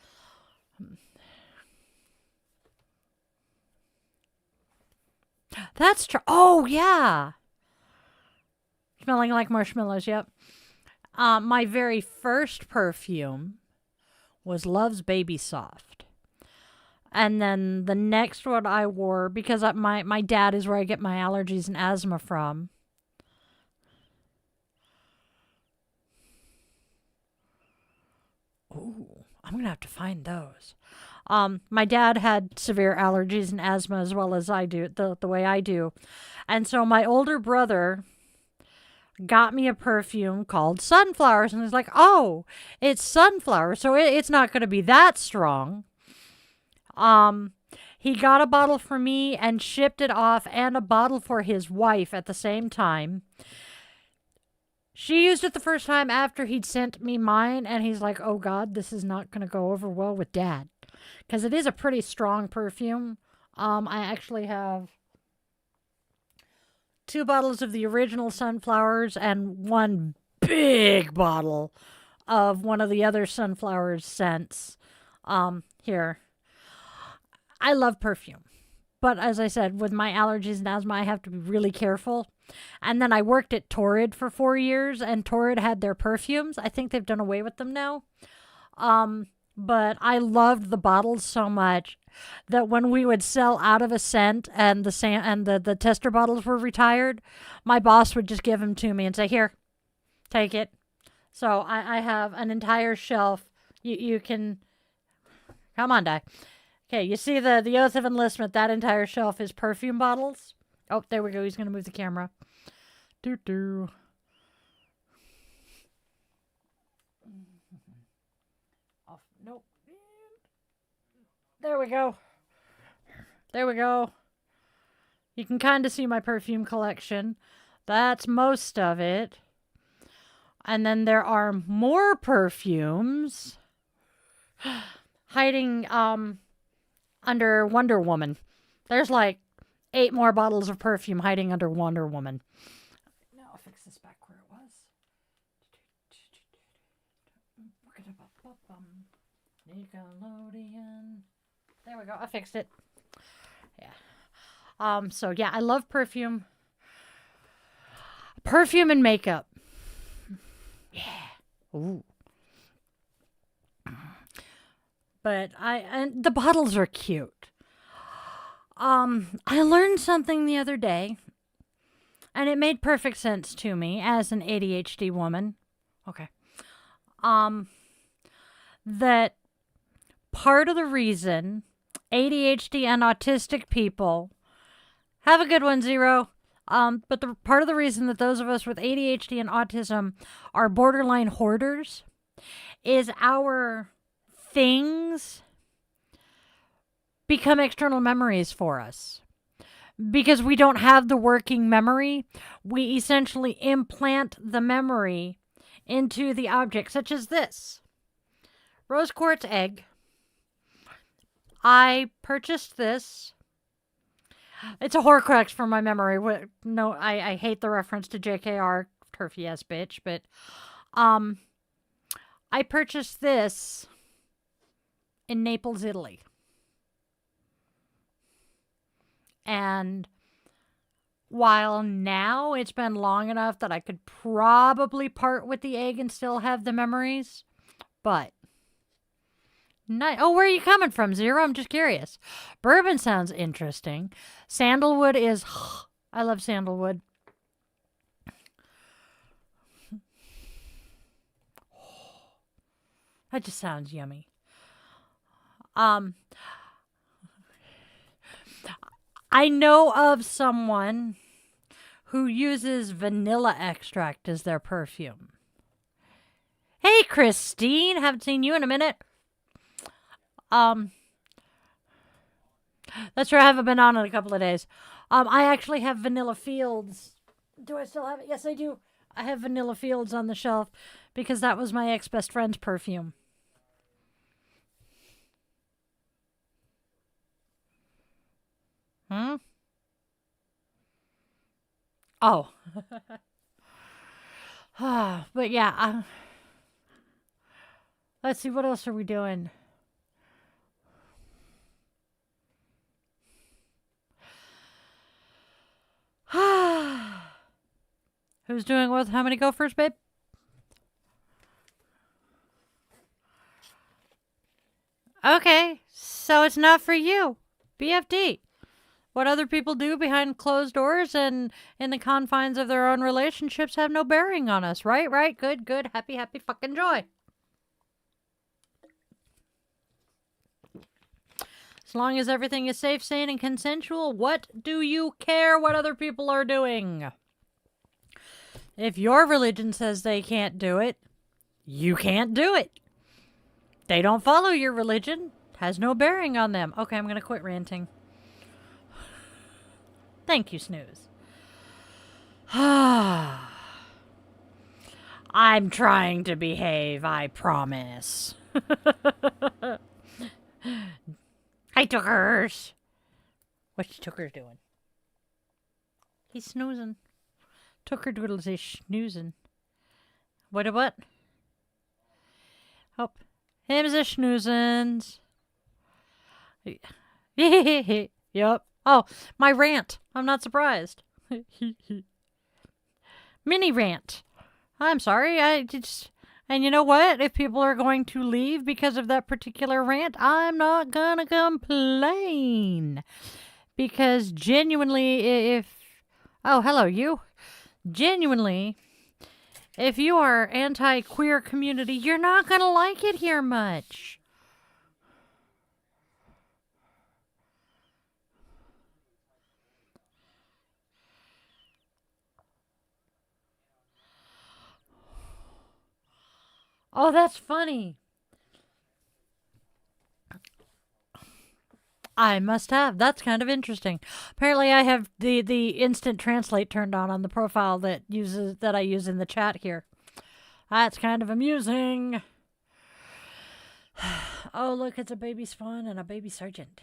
That's true. Oh, yeah. Smelling like marshmallows, yep. My very first perfume was Love's Baby Soft. And then the next one I wore, because my dad is where I get my allergies and asthma from. Ooh, I'm going to have to find those. My dad had severe allergies and asthma as well as I do, the way I do. And so my older brother got me a perfume called Sunflowers. And he's like, oh, it's sunflower, so it's not going to be that strong. He got a bottle for me and shipped it off, and a bottle for his wife at the same time. She used it the first time after he'd sent me mine, and he's like, oh God, this is not going to go over well with Dad. Because it is a pretty strong perfume. I actually have 2 bottles of the original Sunflowers and 1 big bottle of one of the other Sunflowers scents. Here. I love perfume. But as I said, with my allergies and asthma, I have to be really careful. And then I worked at Torrid for 4 years, and Torrid had their perfumes. I think they've done away with them now. But I loved the bottles so much that when we would sell out of a scent and the tester bottles were retired, my boss would just give them to me and say, here, take it. So I have an entire shelf. You can, come on, Di. Okay, you see the Oath of Enlistment, that entire shelf is perfume bottles. Oh, there we go. He's going to move the camera. Doo-doo. Off. Nope. There we go. There we go. You can kind of see my perfume collection. That's most of it. And then there are more perfumes hiding under Wonder Woman. There's like 8 more bottles of perfume hiding under Wonder Woman. Now I'll fix this back where it was. Nickelodeon. There we go. I fixed it. Yeah. So yeah, I love perfume. Perfume and makeup. Yeah. Ooh. But and the bottles are cute. I learned something the other day, and it made perfect sense to me as an ADHD woman. Okay. That part of the reason ADHD and autistic people have a good one, Zero. But the part of the reason that those of us with ADHD and autism are borderline hoarders is our things become external memories for us. Because we don't have the working memory, we essentially implant the memory into the object, such as this rose quartz egg. I purchased this. It's a Horcrux for my memory. No, I hate the reference to JKR, turfy ass bitch, but I purchased this in Naples, Italy. And while now it's been long enough that I could probably part with the egg and still have the memories, but oh, where are you coming from, Zero? I'm just curious. Bourbon sounds interesting. Sandalwood is... I love sandalwood. That just sounds yummy. I know of someone who uses vanilla extract as their perfume. Hey, Christine. Haven't seen you in a minute. That's true. I haven't been on in a couple of days. I actually have Vanilla Fields. Do I still have it? Yes, I do. I have Vanilla Fields on the shelf because that was my ex-best friend's perfume. Oh. But yeah. Let's see. What else are we doing? Who's doing what? How many go first, babe? Okay, so it's not for you. BFD. What other people do behind closed doors and in the confines of their own relationships have no bearing on us, right? Right? Good, good. Happy, happy fucking joy. As long as everything is safe, sane, and consensual, what do you care what other people are doing? If your religion says they can't do it, you can't do it. They don't follow your religion. It has no bearing on them. Okay, I'm going to quit ranting. Thank you, Snooze. I'm trying to behave, I promise. Hi, Tookers. What's Tooker doing? He's snoozing. Tooker Doodles is snoozing. What? Oh, him's a snoozins. Yup. Oh, my rant. I'm not surprised. Mini rant. I'm sorry. And you know what? If people are going to leave because of that particular rant, I'm not gonna complain. Because genuinely, oh, hello, you. Genuinely, if you are anti-queer community, you're not gonna like it here much. Oh, that's funny. I must have. That's kind of interesting. Apparently, I have the instant translate turned on the profile that I use in the chat here. That's kind of amusing. Oh, look, it's a baby swan and a baby sergeant.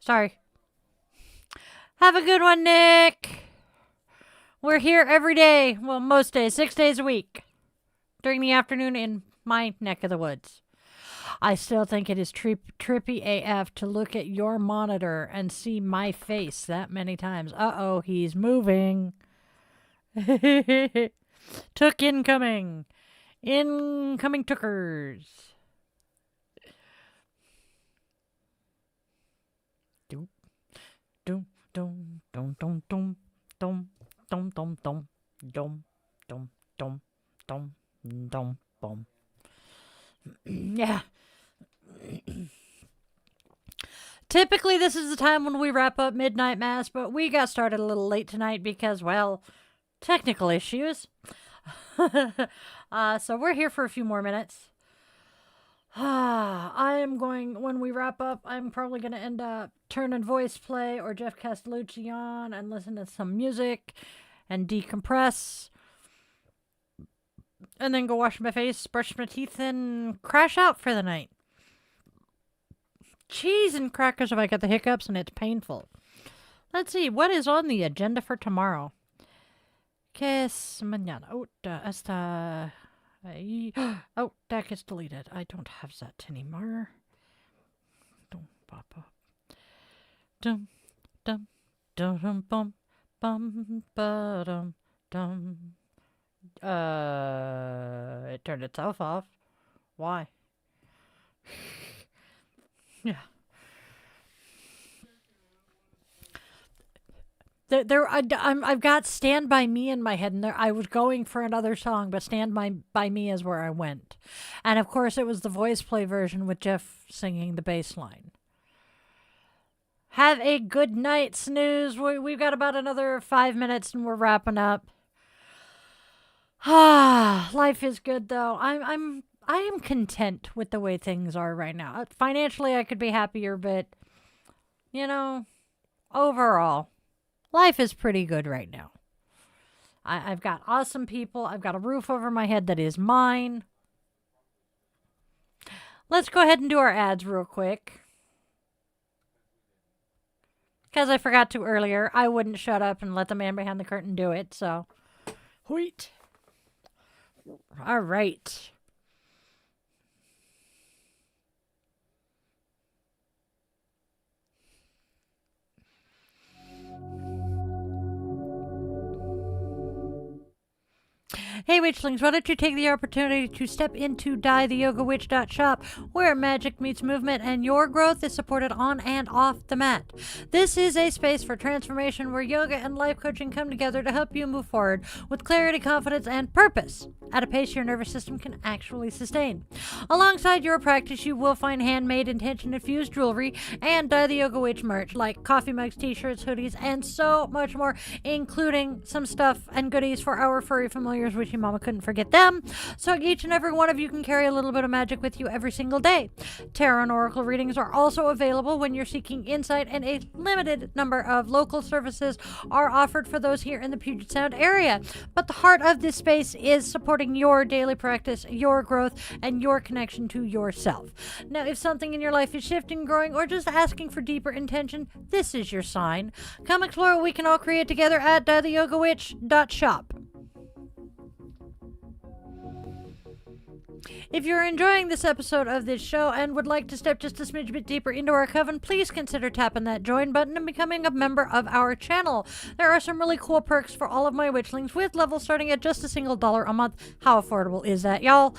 Sorry. Have a good one, Nick. We're here every day. Well, most days, 6 days a week. During the afternoon in my neck of the woods. I still think it is trippy AF to look at your monitor and see my face that many times. Uh-oh, he's moving. Took incoming. Incoming tookers. Dum dum dum dum dum dum dum dum dum dum dum dum dum dum dum dum. Yeah. Typically, this is the time when we wrap up Midnight Mass, but we got started a little late tonight because, well, technical issues. So we're here for a few more minutes. When we wrap up, I'm probably going to end up turning voice play or Jeff Castellucci on and listen to some music and decompress. And then go wash my face, brush my teeth, and crash out for the night. Cheese and crackers if I get the hiccups and it's painful. Let's see, what is on the agenda for tomorrow? Que es mañana? Oh, that gets deleted. I don't have that anymore. Dum dum dum dum bum bum ba dum dum. It turned itself off. Why? Yeah. I've got Stand By Me in my head, and I was going for another song, but Stand By Me is where I went. And of course, it was the voice play version with Jeff singing the bass line. Have a good night, snooze. We've got about another 5 minutes, and we're wrapping up. Life is good, though. I am content with the way things are right now. Financially, I could be happier, but, overall, life is pretty good right now. I've got awesome people. I've got a roof over my head that is mine. Let's go ahead and do our ads real quick. Because I forgot to earlier. I wouldn't shut up and let the man behind the curtain do it, so. Wheat. All right. Hey Witchlings, why don't you take the opportunity to step into dietheYogaWitch.shop, where magic meets movement and your growth is supported on and off the mat. This is a space for transformation where yoga and life coaching come together to help you move forward with clarity, confidence, and purpose at a pace your nervous system can actually sustain. Alongside your practice, you will find handmade intention-infused jewelry and Dye the Yoga Witch merch like coffee mugs, t-shirts, hoodies, and so much more, including some stuff and goodies for our furry familiars, which your mama couldn't forget them. So each and every one of you can carry a little bit of magic with you every single day. Tarot and oracle readings are also available when you're seeking insight, and a limited number of local services are offered for those here in the Puget Sound area. But the heart of this space is supporting your daily practice, your growth, and your connection to yourself. Now, if something in your life is shifting, growing, or just asking for deeper intention, this is your sign. Come explore what we can all create together at dietheYogaWitch.shop. If you're enjoying this episode of this show and would like to step just a smidge bit deeper into our coven, please consider tapping that join button and becoming a member of our channel. There are some really cool perks for all of my witchlings, with levels starting at just $1 a month. How affordable is that, y'all?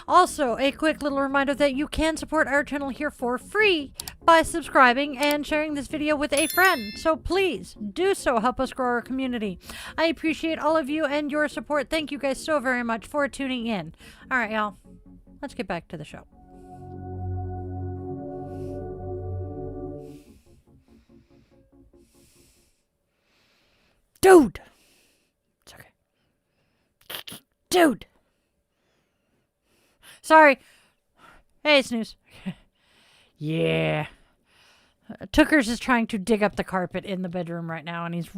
Also, a quick little reminder that you can support our channel here for free by subscribing and sharing this video with a friend. So please do so. Help us grow our community. I appreciate all of you and your support. Thank you guys so very much for tuning in. All right, y'all. Let's get back to the show. Dude! It's okay. Dude! Sorry. Hey, Snooze. Yeah. Tookers is trying to dig up the carpet in the bedroom right now, and he's...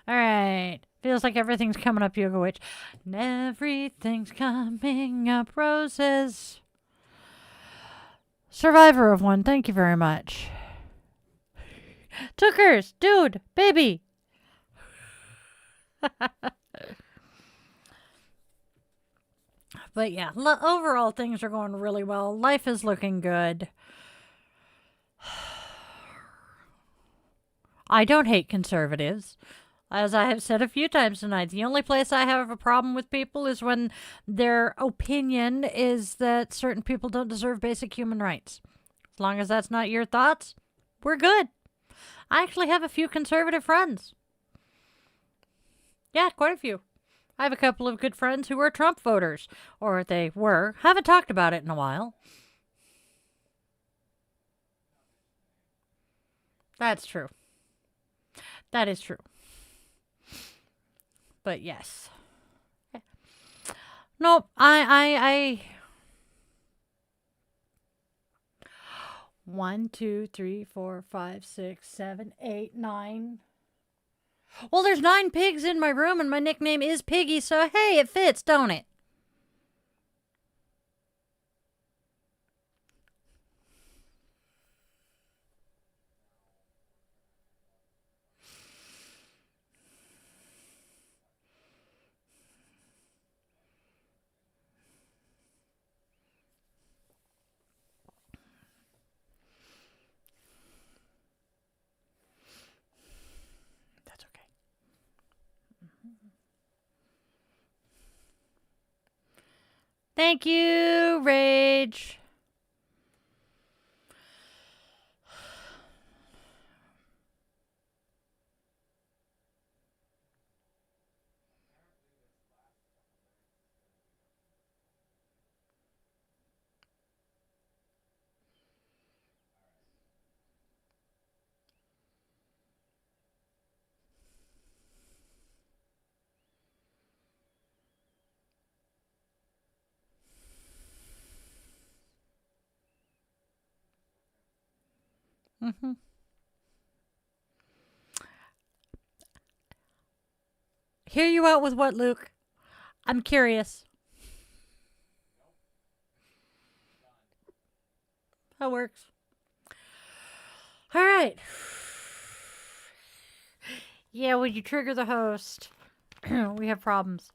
All right. Feels like everything's coming up, Yoga Witch. And everything's coming up, roses. Survivor of one, thank you very much. Tookers, dude, baby. But yeah, overall things are going really well. Life is looking good. I don't hate conservatives. As I have said a few times tonight, the only place I have a problem with people is when their opinion is that certain people don't deserve basic human rights. As long as that's not your thoughts, we're good. I actually have a few conservative friends. Yeah, quite a few. I have a couple of good friends who are Trump voters, or they were. Haven't talked about it in a while. That's true. That is true. But yes. Nope, I 1, 2, 3, 4, 5, 6, 7, 8, 9. Well, there's 9 pigs in my room, and my nickname is Piggy, so hey, it fits, don't it? That's okay. Thank you, Rage. Hear you out with what, Luke? I'm curious. That works. All right. Yeah, when you trigger the host, we have problems.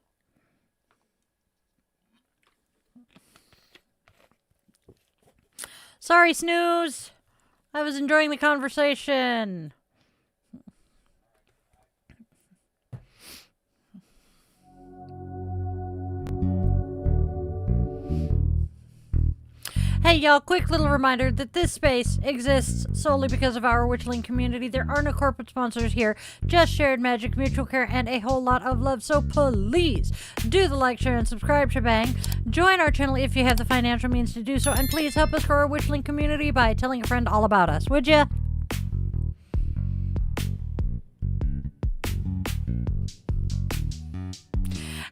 Sorry, Snooze. I was enjoying the conversation. Hey y'all, quick little reminder that this space exists solely because of our Witchling community. There are no corporate sponsors here, just shared magic, mutual care, and a whole lot of love. So please do the like, share, and subscribe shebang. Join our channel if you have the financial means to do so, and please help us grow our Witchling community by telling a friend all about us, would ya?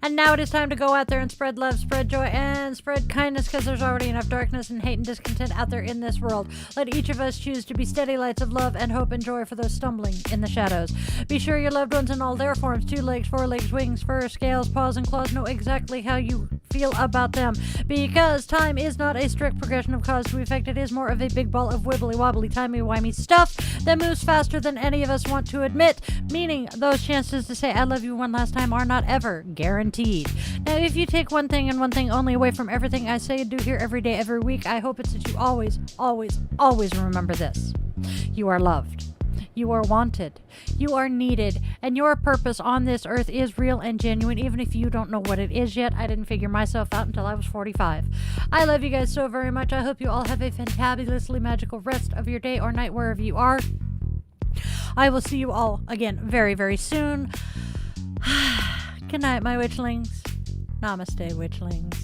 And now it is time to go out there and spread love, spread joy, and spread kindness, because there's already enough darkness and hate and discontent out there in this world. Let each of us choose to be steady lights of love and hope and joy for those stumbling in the shadows. Be sure your loved ones in all their forms, 2 legs, 4 legs, wings, fur, scales, paws, and claws, know exactly how you feel about them, because time is not a strict progression of cause to effect. It is more of a big ball of wibbly wobbly timey-wimey stuff that moves faster than any of us want to admit, meaning those chances to say I love you one last time are not ever guaranteed. Now, if you take one thing and one thing only away from everything I say and do here every day, every week, I hope it's that you always, always, always remember this. You are loved. You are wanted. You are needed. And your purpose on this earth is real and genuine, even if you don't know what it is yet. I didn't figure myself out until I was 45. I love you guys so very much. I hope you all have a fantabulously magical rest of your day or night wherever you are. I will see you all again very, very soon. Good night, my witchlings. Namaste, witchlings.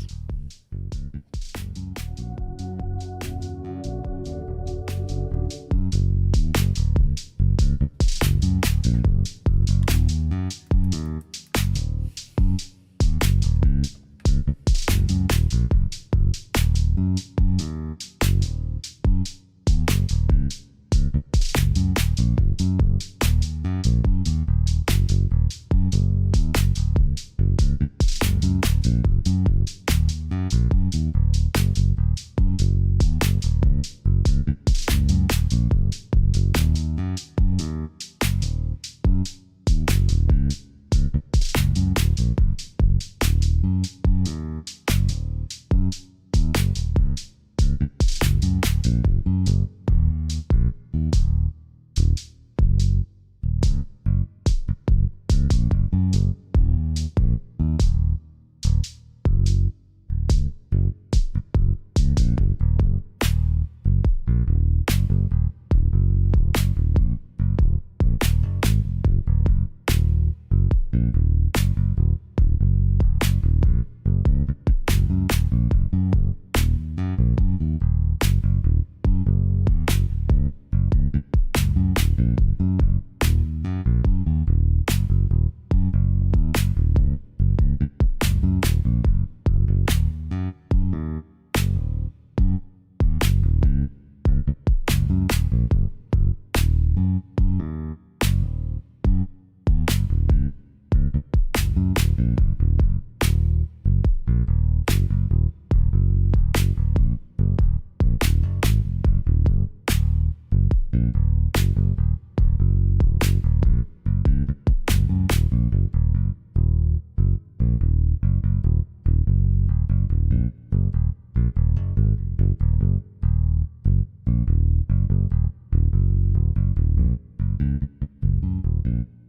you.